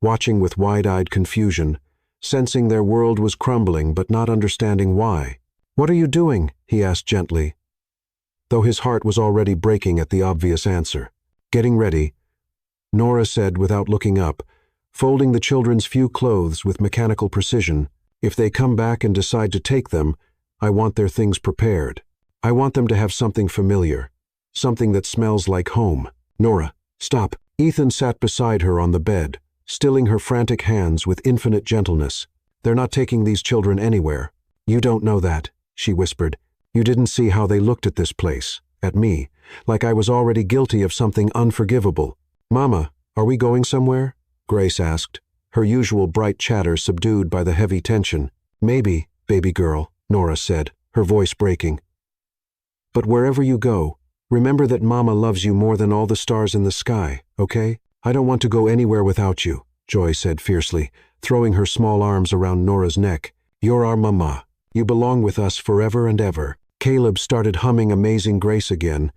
watching with wide-eyed confusion, sensing their world was crumbling but not understanding why. "What are you doing?" he asked gently, though his heart was already breaking at the obvious answer. "Getting ready," Nora said without looking up, folding the children's few clothes with mechanical precision. "If they come back and decide to take them, I want their things prepared. I want them to have something familiar, something that smells like home." "Nora, stop." Ethan sat beside her on the bed, stilling her frantic hands with infinite gentleness. "They're not taking these children anywhere." "You don't know that," she whispered. "You didn't see how they looked at this place, at me, like I was already guilty of something unforgivable." "Mama, are we going somewhere?" Grace asked, her usual bright chatter subdued by the heavy tension. "Maybe, baby girl," Nora said, her voice breaking. "But wherever you go, remember that Mama loves you more than all the stars in the sky, okay? I don't want to go anywhere without you," Joy said fiercely, throwing her small arms around Nora's neck. "You're our mama. You belong with us forever and ever." Caleb started humming Amazing Grace again,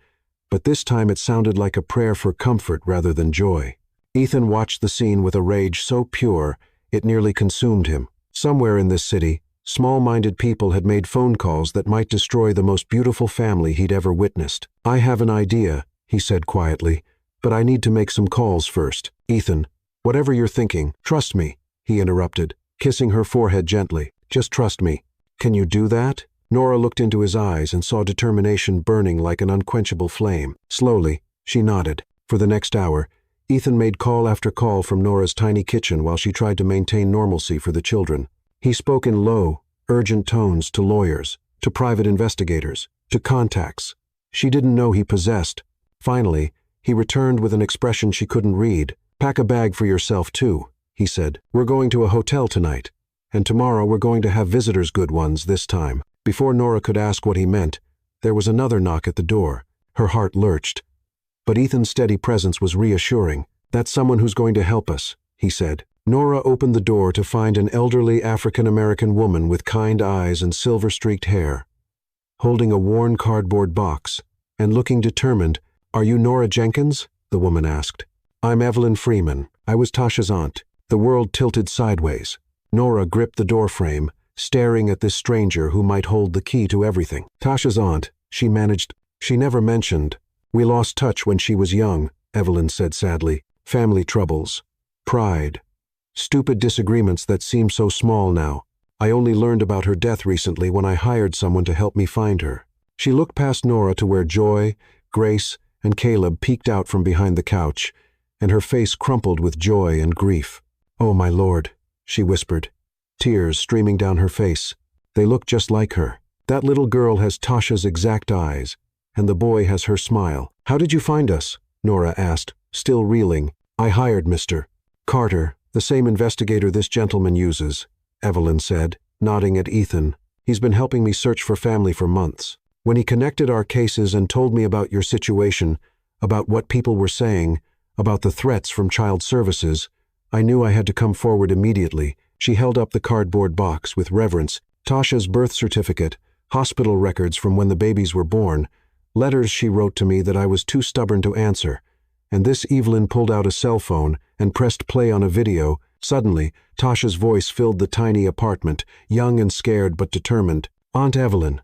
but this time it sounded like a prayer for comfort rather than joy. Ethan watched the scene with a rage so pure it nearly consumed him. Somewhere in this city, small-minded people had made phone calls that might destroy the most beautiful family he'd ever witnessed. "I have an idea," he said quietly, "but I need to make some calls first." "Ethan, whatever you're thinking, trust me," he interrupted, kissing her forehead gently. "Just trust me." "Can you do that?" Nora looked into his eyes and saw determination burning like an unquenchable flame. Slowly, she nodded. For the next hour, Ethan made call after call from Nora's tiny kitchen while she tried to maintain normalcy for the children. He spoke in low, urgent tones to lawyers, to private investigators, to contacts she didn't know he possessed. Finally, he returned with an expression she couldn't read. "Pack a bag for yourself, too," he said. "We're going to a hotel tonight, and tomorrow we're going to have visitors, good ones this time." Before Nora could ask what he meant, there was another knock at the door. Her heart lurched. But Ethan's steady presence was reassuring. "That's someone who's going to help us," he said. Nora opened the door to find an elderly African-American woman with kind eyes and silver-streaked hair, holding a worn cardboard box, and looking determined. "Are you Nora Jenkins?" the woman asked. "I'm Evelyn Freeman. I was Tasha's aunt." The world tilted sideways. Nora gripped the doorframe, staring at this stranger who might hold the key to everything. "Tasha's aunt," she managed. "She never mentioned. We lost touch when she was young," Evelyn said sadly. "Family troubles. Pride. Stupid disagreements that seem so small now. I only learned about her death recently when I hired someone to help me find her." She looked past Nora to where Joy, Grace, and Caleb peeked out from behind the couch, and her face crumpled with joy and grief. "Oh, my Lord," she whispered, tears streaming down her face. "They look just like her. That little girl has Tasha's exact eyes, and the boy has her smile." "How did you find us?" Nora asked, still reeling. "I hired Mr. Carter, the same investigator this gentleman uses," Evelyn said, nodding at Ethan. "He's been helping me search for family for months. When he connected our cases and told me about your situation, about what people were saying, about the threats from child services, I knew I had to come forward immediately." She held up the cardboard box with reverence. "Tasha's birth certificate, hospital records from when the babies were born, letters she wrote to me that I was too stubborn to answer. And this." Evelyn pulled out a cell phone and pressed play on a video. Suddenly, Tasha's voice filled the tiny apartment, young and scared but determined. "Aunt Evelyn,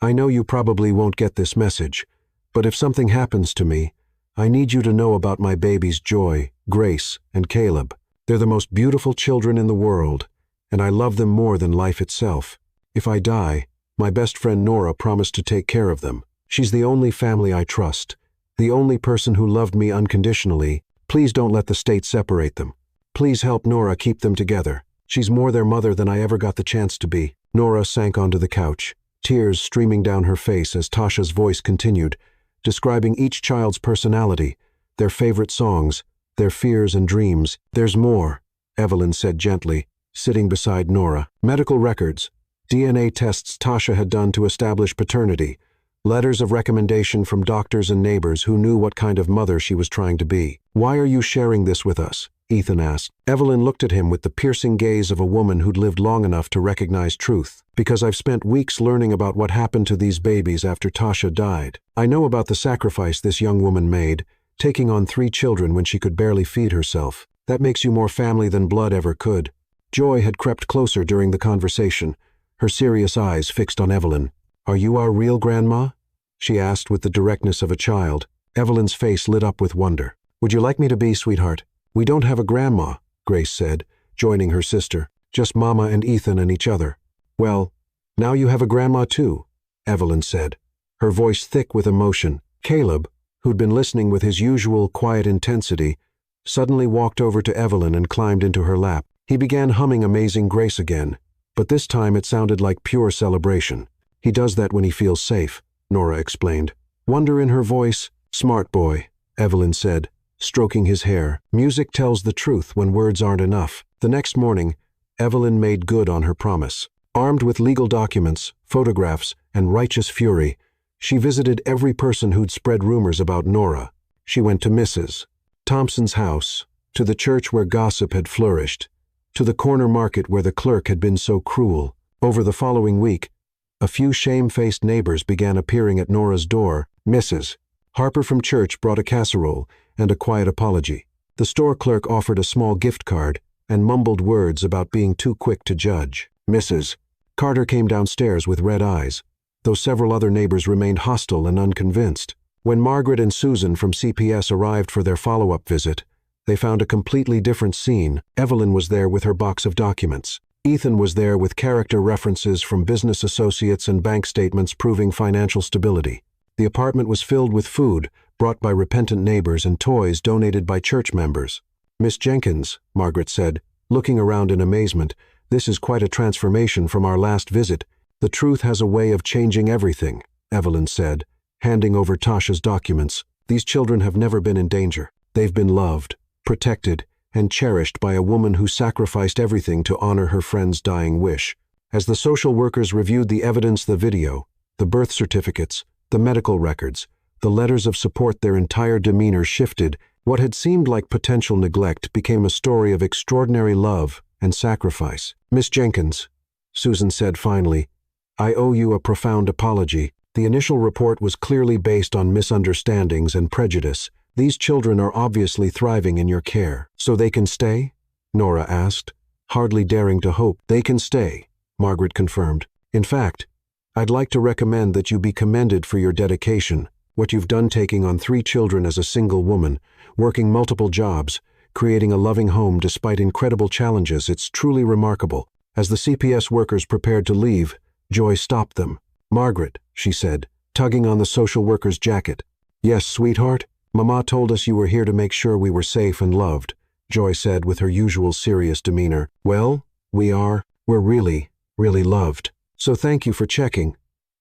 I know you probably won't get this message, but if something happens to me, I need you to know about my babies Joy, Grace, and Caleb. They're the most beautiful children in the world, and I love them more than life itself. If I die, my best friend Nora promised to take care of them. She's the only family I trust, the only person who loved me unconditionally. Please don't let the state separate them. Please help Nora keep them together. She's more their mother than I ever got the chance to be." Nora sank onto the couch, tears streaming down her face as Tasha's voice continued, describing each child's personality, their favorite songs, their fears and dreams. "There's more," Evelyn said gently, sitting beside Nora. "Medical records, DNA tests Tasha had done to establish paternity, letters of recommendation from doctors and neighbors who knew what kind of mother she was trying to be." "Why are you sharing this with us?" Ethan asked. Evelyn looked at him with the piercing gaze of a woman who'd lived long enough to recognize truth. "Because I've spent weeks learning about what happened to these babies after Tasha died. I know about the sacrifice this young woman made, taking on 3 children when she could barely feed herself. That makes you more family than blood ever could." Joy had crept closer during the conversation, her serious eyes fixed on Evelyn. "Are you our real grandma?" she asked with the directness of a child. Evelyn's face lit up with wonder. "Would you like me to be, sweetheart?" "We don't have a grandma," Grace said, joining her sister. "Just Mama and Ethan and each other." "Well, now you have a grandma too," Evelyn said, her voice thick with emotion. Caleb, who'd been listening with his usual quiet intensity, suddenly walked over to Evelyn and climbed into her lap. He began humming Amazing Grace again, but this time it sounded like pure celebration. "He does that when he feels safe," Nora explained. Wonder in her voice. "Smart boy," Evelyn said, stroking his hair. "Music tells the truth when words aren't enough." The next morning, Evelyn made good on her promise. Armed with legal documents, photographs, and righteous fury, she visited every person who'd spread rumors about Nora. She went to Mrs. Thompson's house, to the church where gossip had flourished, to the corner market where the clerk had been so cruel. Over the following week, a few shamefaced neighbors began appearing at Nora's door. Mrs. Harper from church brought a casserole and a quiet apology. The store clerk offered a small gift card and mumbled words about being too quick to judge. Mrs. Carter came downstairs with red eyes, though several other neighbors remained hostile and unconvinced. When Margaret and Susan from CPS arrived for their follow-up visit, they found a completely different scene. Evelyn was there with her box of documents. Ethan was there with character references from business associates and bank statements proving financial stability. The apartment was filled with food brought by repentant neighbors and toys donated by church members. "Miss Jenkins," Margaret said, looking around in amazement, "this is quite a transformation from our last visit." "The truth has a way of changing everything," Evelyn said, handing over Tasha's documents. "These children have never been in danger. They've been loved, protected, and cherished by a woman who sacrificed everything to honor her friend's dying wish." As the social workers reviewed the evidence, the video, the birth certificates, the medical records, the letters of support, their entire demeanor shifted. What had seemed like potential neglect became a story of extraordinary love and sacrifice. "Miss Jenkins," Susan said finally, "I owe you a profound apology. The initial report was clearly based on misunderstandings and prejudice. These children are obviously thriving in your care." "So they can stay?" Nora asked, hardly daring to hope. "They can stay," Margaret confirmed. "In fact, I'd like to recommend that you be commended for your dedication. What you've done taking on 3 children as a single woman, working multiple jobs, creating a loving home despite incredible challenges, it's truly remarkable." As the CPS workers prepared to leave, Joy stopped them. "Margaret," she said, tugging on the social worker's jacket. "Yes, sweetheart? Mama told us you were here to make sure we were safe and loved," Joy said with her usual serious demeanor. "Well, we're really, really loved. So thank you for checking.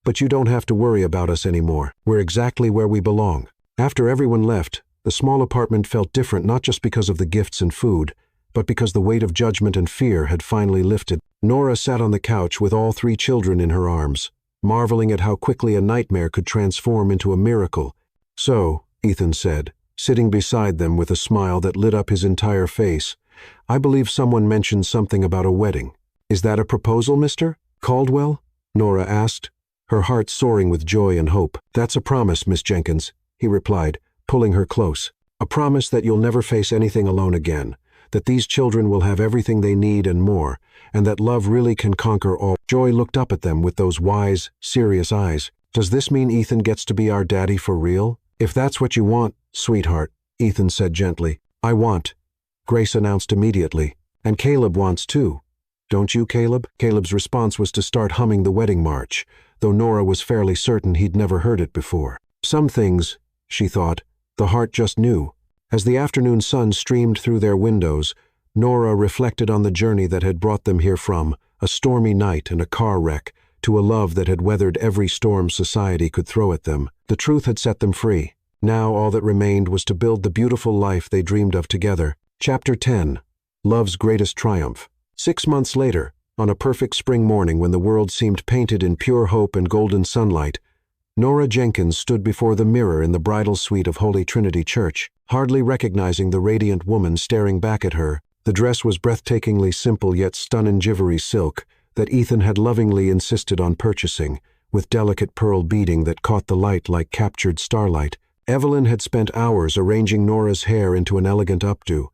But you don't have to worry about us anymore. We're exactly where we belong." After everyone left, the small apartment felt different, not just because of the gifts and food, but because the weight of judgment and fear had finally lifted. Nora sat on the couch with all 3 children in her arms, marveling at how quickly a nightmare could transform into a miracle. "So," Ethan said, sitting beside them with a smile that lit up his entire face, "I believe someone mentioned something about a wedding. Is that a proposal, Mr. Caldwell?" Nora asked, her heart soaring with joy and hope. "That's a promise, Miss Jenkins," he replied, pulling her close. "A promise that you'll never face anything alone again, that these children will have everything they need and more, and that love really can conquer all." Joy looked up at them with those wise, serious eyes. "Does this mean Ethan gets to be our daddy for real?" "If that's what you want, sweetheart," Ethan said gently. "I want," Grace announced immediately. "And Caleb wants too. Don't you, Caleb?" Caleb's response was to start humming the wedding march, though Nora was fairly certain he'd never heard it before. Some things, she thought, the heart just knew. As the afternoon sun streamed through their windows, Nora reflected on the journey that had brought them here from a stormy night and a car wreck to a love that had weathered every storm society could throw at them. The truth had set them free. Now all that remained was to build the beautiful life they dreamed of together. Chapter 10. Love's Greatest Triumph. 6 months later, on a perfect spring morning when the world seemed painted in pure hope and golden sunlight, Nora Jenkins stood before the mirror in the bridal suite of Holy Trinity Church. Hardly recognizing the radiant woman staring back at her, the dress was breathtakingly simple yet stunning ivory silk that Ethan had lovingly insisted on purchasing, with delicate pearl beading that caught the light like captured starlight. Evelyn had spent hours arranging Nora's hair into an elegant updo,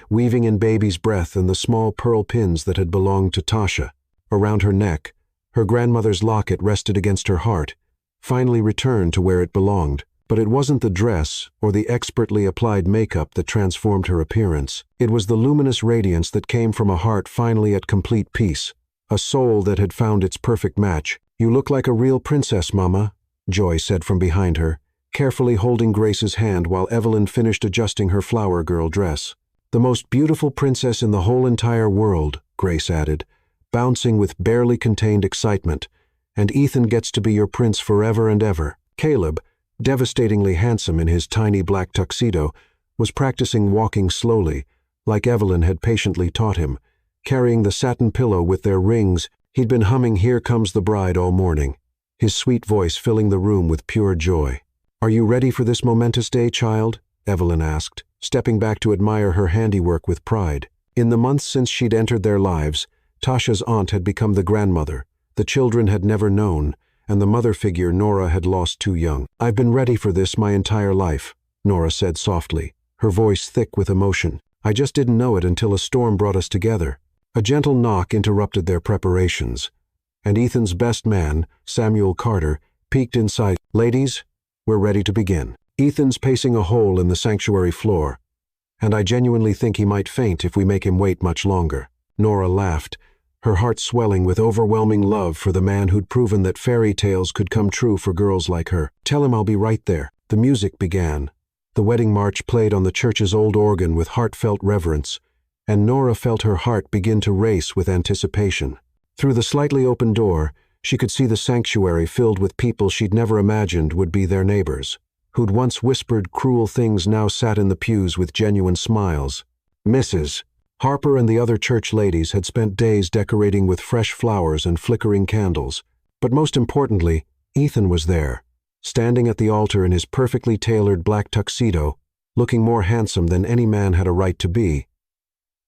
weaving in baby's breath and the small pearl pins that had belonged to Tasha. Around her neck, Her grandmother's locket rested against her heart, finally returned to where it belonged. But it wasn't the dress or the expertly applied makeup that transformed her appearance. It was the luminous radiance that came from a heart finally at complete peace, a soul that had found its perfect match. "You look like a real princess, Mama," Joy said from behind her, carefully holding Grace's hand while Evelyn finished adjusting her flower girl dress. "The most beautiful princess in the whole entire world," Grace added, bouncing with barely contained excitement. "And Ethan gets to be your prince forever and ever." Caleb, devastatingly handsome in his tiny black tuxedo, was practicing walking slowly, like Evelyn had patiently taught him. Carrying the satin pillow with their rings, he'd been humming "Here Comes the Bride" all morning, his sweet voice filling the room with pure joy. "Are you ready for this momentous day, child?" Evelyn asked, stepping back to admire her handiwork with pride. In the months since she'd entered their lives, Tasha's aunt had become the grandmother the children had never known, and the mother figure Nora had lost too young. "I've been ready for this my entire life," Nora said softly, her voice thick with emotion. "I just didn't know it until a storm brought us together." A gentle knock interrupted their preparations, and Ethan's best man, Samuel Carter, peeked inside. "Ladies, we're ready to begin." "Ethan's pacing a hole in the sanctuary floor, and I genuinely think he might faint if we make him wait much longer." Nora laughed, her heart swelling with overwhelming love for the man who'd proven that fairy tales could come true for girls like her. "Tell him I'll be right there." The music began. The wedding march played on the church's old organ with heartfelt reverence, and Nora felt her heart begin to race with anticipation. Through the slightly open door, she could see the sanctuary filled with people she'd never imagined would be their neighbors, who'd once whispered cruel things now sat in the pews with genuine smiles. Mrs. Harper and the other church ladies had spent days decorating with fresh flowers and flickering candles, but most importantly, Ethan was there, standing at the altar in his perfectly tailored black tuxedo, looking more handsome than any man had a right to be,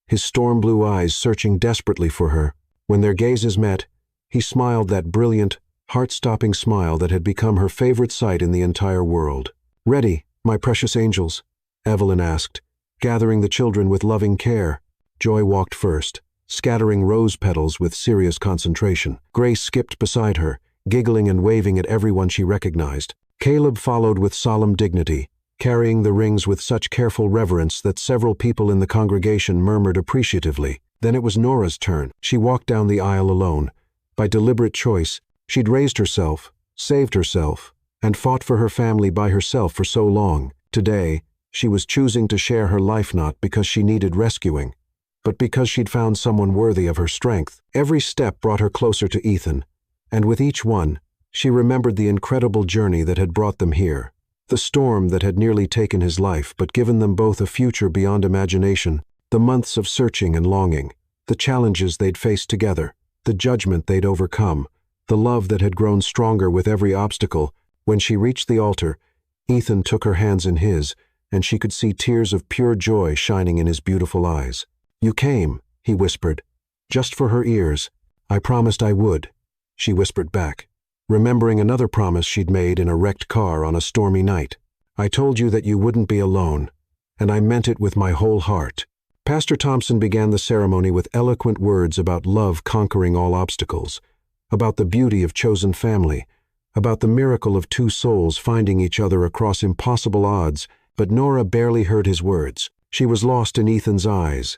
his storm-blue eyes searching desperately for her. When their gazes met, he smiled that brilliant, heart-stopping smile that had become her favorite sight in the entire world. "Ready, my precious angels?" Evelyn asked, gathering the children with loving care. Joy walked first, scattering rose petals with serious concentration. Grace skipped beside her, giggling and waving at everyone she recognized. Caleb followed with solemn dignity, carrying the rings with such careful reverence that several people in the congregation murmured appreciatively. Then it was Nora's turn. She walked down the aisle alone. By deliberate choice, she'd raised herself, saved herself, and fought for her family by herself for so long. Today, she was choosing to share her life not because she needed rescuing, but because she'd found someone worthy of her strength. Every step brought her closer to Ethan, and with each one, she remembered the incredible journey that had brought them here. The storm that had nearly taken his life but given them both a future beyond imagination, the months of searching and longing, the challenges they'd faced together, the judgment they'd overcome, the love that had grown stronger with every obstacle. When she reached the altar, Ethan took her hands in his, and she could see tears of pure joy shining in his beautiful eyes. "You came," he whispered, "just for her ears." "I promised I would," she whispered back, remembering another promise she'd made in a wrecked car on a stormy night. "I told you that you wouldn't be alone, and I meant it with my whole heart." Pastor Thompson began the ceremony with eloquent words about love conquering all obstacles, about the beauty of chosen family, about the miracle of two souls finding each other across impossible odds. But Nora barely heard his words. She was lost in Ethan's eyes,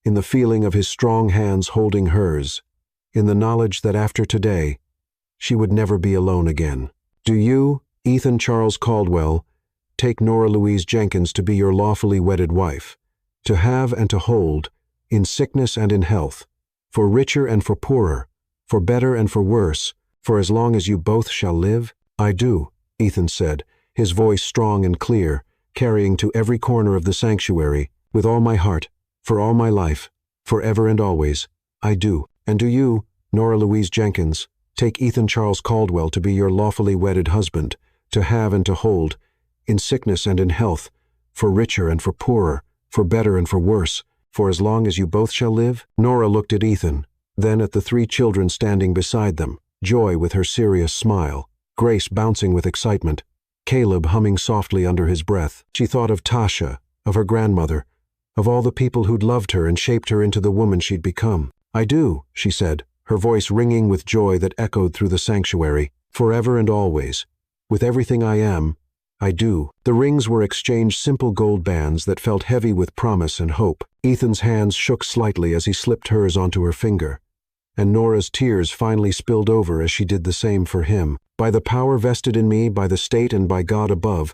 in the feeling of his strong hands holding hers, in the knowledge that after today, she would never be alone again. "Do you, Ethan Charles Caldwell, take Nora Louise Jenkins to be your lawfully wedded wife, to have and to hold, in sickness and in health, for richer and for poorer, for better and for worse, for as long as you both shall live?" "I do," Ethan said, his voice strong and clear, carrying to every corner of the sanctuary, "with all my heart, for all my life, forever and always, I do." "And do you, Nora Louise Jenkins, take Ethan Charles Caldwell to be your lawfully wedded husband, to have and to hold, in sickness and in health, for richer and for poorer, for better and for worse, for as long as you both shall live?" Nora looked at Ethan, then at the three children standing beside them, Joy with her serious smile, Grace bouncing with excitement, Caleb humming softly under his breath. She thought of Tasha, of her grandmother, of all the people who'd loved her and shaped her into the woman she'd become. "I do," she said, her voice ringing with joy that echoed through the sanctuary. "Forever and always. With everything I am, I do." The rings were exchanged, simple gold bands that felt heavy with promise and hope. Ethan's hands shook slightly as he slipped hers onto her finger, and Nora's tears finally spilled over as she did the same for him. "By the power vested in me by the state and by God above,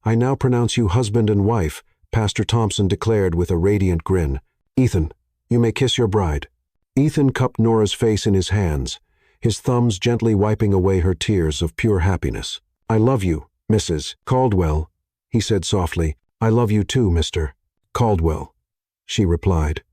I now pronounce you husband and wife," Pastor Thompson declared with a radiant grin. "Ethan, you may kiss your bride." Ethan cupped Nora's face in his hands, his thumbs gently wiping away her tears of pure happiness. "I love you, Mrs. Caldwell," he said softly. "I love you too, Mr. Caldwell," she replied,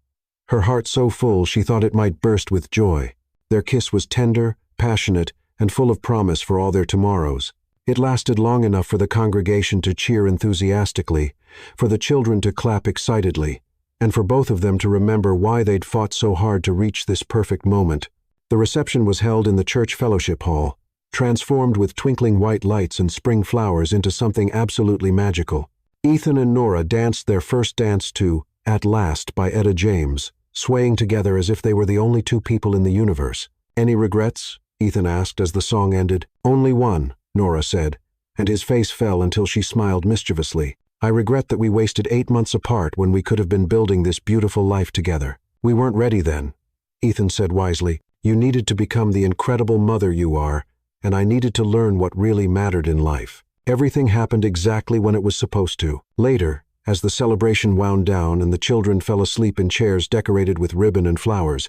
her heart so full she thought it might burst with joy. Their kiss was tender, passionate, and full of promise for all their tomorrows. It lasted long enough for the congregation to cheer enthusiastically, for the children to clap excitedly, and for both of them to remember why they'd fought so hard to reach this perfect moment. The reception was held in the church fellowship hall, transformed with twinkling white lights and spring flowers into something absolutely magical. Ethan and Nora danced their first dance to "At Last" by Etta James, swaying together as if they were the only two people in the universe. "Any regrets?" Ethan asked as the song ended. "Only one," Nora said, and his face fell until she smiled mischievously. "I regret that we wasted 8 months apart when we could have been building this beautiful life together. We weren't ready then," Ethan said wisely. "You needed to become the incredible mother you are, and I needed to learn what really mattered in life. Everything happened exactly when it was supposed to." Later, as the celebration wound down and the children fell asleep in chairs decorated with ribbon and flowers,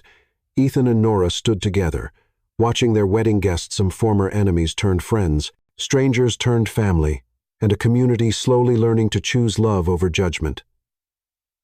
Ethan and Nora stood together, watching their wedding guests, some former enemies turned friends, strangers turned family, and a community slowly learning to choose love over judgment.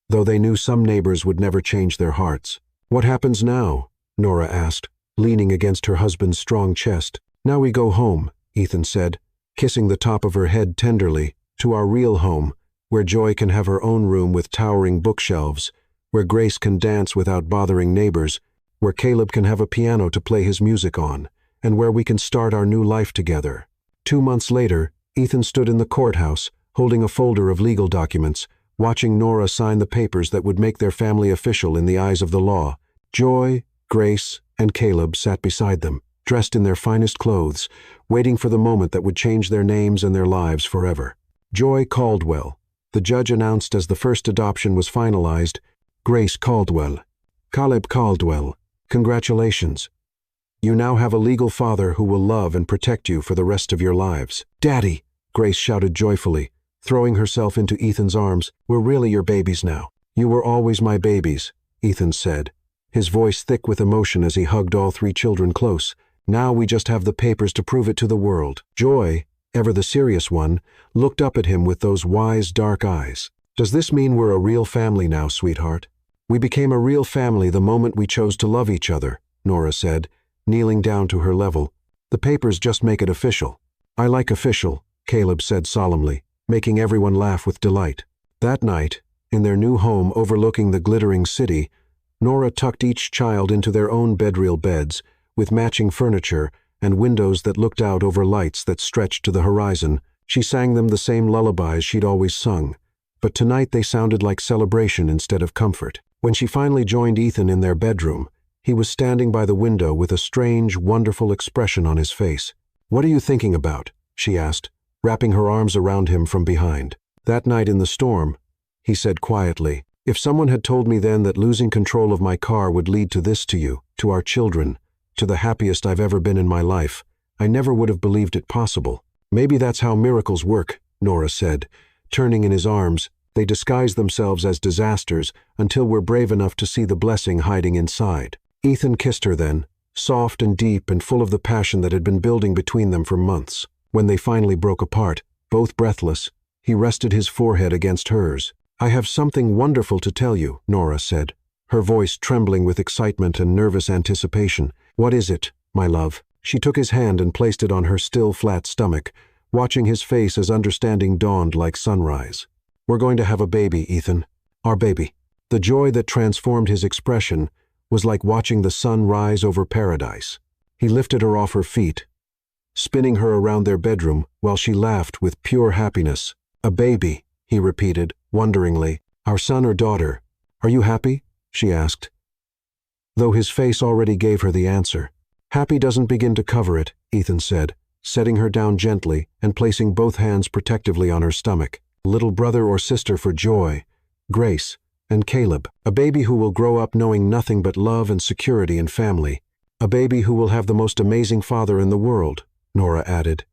Though they knew some neighbors would never change their hearts. "What happens now?" Nora asked, leaning against her husband's strong chest. "Now we go home," Ethan said, kissing the top of her head tenderly, "to our real home, where Joy can have her own room with towering bookshelves, where Grace can dance without bothering neighbors, where Caleb can have a piano to play his music on, and where we can start our new life together." 2 months later, Ethan stood in the courthouse, holding a folder of legal documents, watching Nora sign the papers that would make their family official in the eyes of the law. Joy, Grace, and Caleb sat beside them, dressed in their finest clothes, waiting for the moment that would change their names and their lives forever. Joy Caldwell, the judge announced as the first adoption was finalized. Grace Caldwell. Caleb Caldwell. Congratulations. You now have a legal father who will love and protect you for the rest of your lives. "Daddy!" Grace shouted joyfully, throwing herself into Ethan's arms. "We're really your babies now." "You were always my babies," Ethan said, his voice thick with emotion as he hugged all 3 children close. "Now we just have the papers to prove it to the world." Joy, ever the serious one, looked up at him with those wise, dark eyes. "Does this mean we're a real family now, sweetheart?" "We became a real family the moment we chose to love each other," Nora said, kneeling down to her level. "The papers just make it official." "I like official," Caleb said solemnly, making everyone laugh with delight. That night, in their new home overlooking the glittering city, Nora tucked each child into their own bedreel beds, with matching furniture and windows that looked out over lights that stretched to the horizon. She sang them the same lullabies she'd always sung, but tonight they sounded like celebration instead of comfort. When she finally joined Ethan in their bedroom, he was standing by the window with a strange, wonderful expression on his face. "What are you thinking about?" she asked, wrapping her arms around him from behind. "That night in the storm," he said quietly. "If someone had told me then that losing control of my car would lead to this, to you, to our children, to the happiest I've ever been in my life, I never would have believed it possible." "Maybe that's how miracles work," Nora said, turning in his arms. "They disguise themselves as disasters until we're brave enough to see the blessing hiding inside." Ethan kissed her then, soft and deep and full of the passion that had been building between them for months. When they finally broke apart, both breathless, he rested his forehead against hers. "I have something wonderful to tell you," Nora said, her voice trembling with excitement and nervous anticipation. "What is it, my love?" She took his hand and placed it on her still flat stomach, watching his face as understanding dawned like sunrise. "We're going to have a baby, Ethan. Our baby." The joy that transformed his expression was like watching the sun rise over paradise. He lifted her off her feet, spinning her around their bedroom while she laughed with pure happiness. "A baby," he repeated, wonderingly. "Our son or daughter. Are you happy?" she asked. though his face already gave her the answer. Happy doesn't begin to cover it, Ethan said, setting her down gently and placing both hands protectively on her stomach. Little brother or sister for Joy, Grace, and Caleb. A baby who will grow up knowing nothing but love and security and family. A baby who will have the most amazing father in the world, Nora added.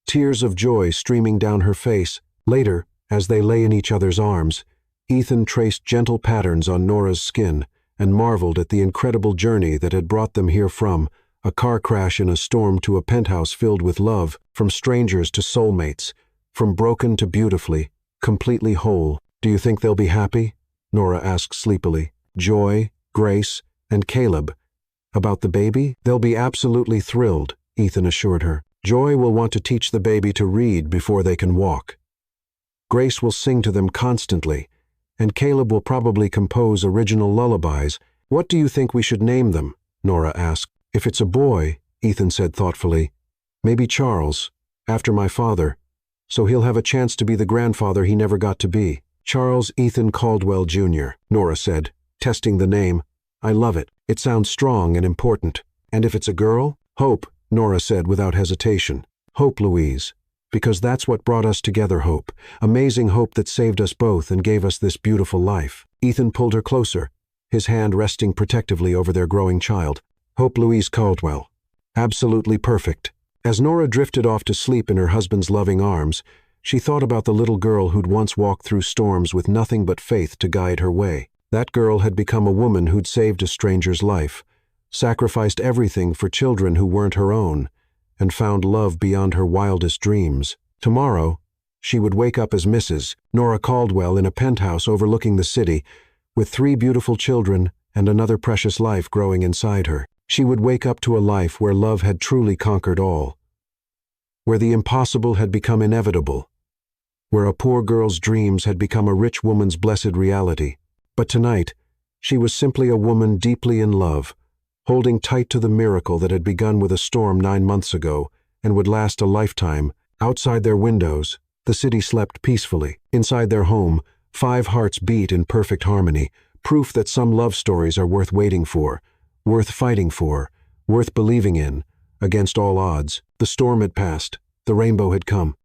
Tears of joy streaming down her face. Later, as they lay in each other's arms, Ethan traced gentle patterns on Nora's skin and marveled at the incredible journey that had brought them here from a car crash in a storm to a penthouse filled with love, from strangers to soulmates, from broken to beautifully, completely whole. Do you think they'll be happy? Nora asked sleepily. Joy, Grace, and Caleb. About the baby? They'll be absolutely thrilled, Ethan assured her. Joy will want to teach the baby to read before they can walk. Grace will sing to them constantly, and Caleb will probably compose original lullabies. What do you think we should name them? Nora asked. If it's a boy, Ethan said thoughtfully, maybe Charles, after my father, so he'll have a chance to be the grandfather he never got to be. Charles Ethan Caldwell, Jr., Nora said, testing the name. I love it. It sounds strong and important. And if it's a girl? Hope, Nora said without hesitation. Hope, Louise. Because that's what brought us together, Hope. Amazing hope that saved us both and gave us this beautiful life. Ethan pulled her closer, his hand resting protectively over their growing child. Hope Louise Caldwell. Absolutely perfect. As Nora drifted off to sleep in her husband's loving arms, she thought about the little girl who'd once walked through storms with nothing but faith to guide her way. That girl had become a woman who'd saved a stranger's life, sacrificed everything for children who weren't her own, and found love beyond her wildest dreams. Tomorrow, she would wake up as Mrs. Nora Caldwell in a penthouse overlooking the city, with 3 beautiful children and another precious life growing inside her. She would wake up to a life where love had truly conquered all, where the impossible had become inevitable, where a poor girl's dreams had become a rich woman's blessed reality. But tonight, she was simply a woman deeply in love, holding tight to the miracle that had begun with a storm 9 months ago and would last a lifetime. Outside their windows, the city slept peacefully. Inside their home, 5 hearts beat in perfect harmony, proof that some love stories are worth waiting for, worth fighting for, worth believing in, against all odds. The storm had passed, the rainbow had come.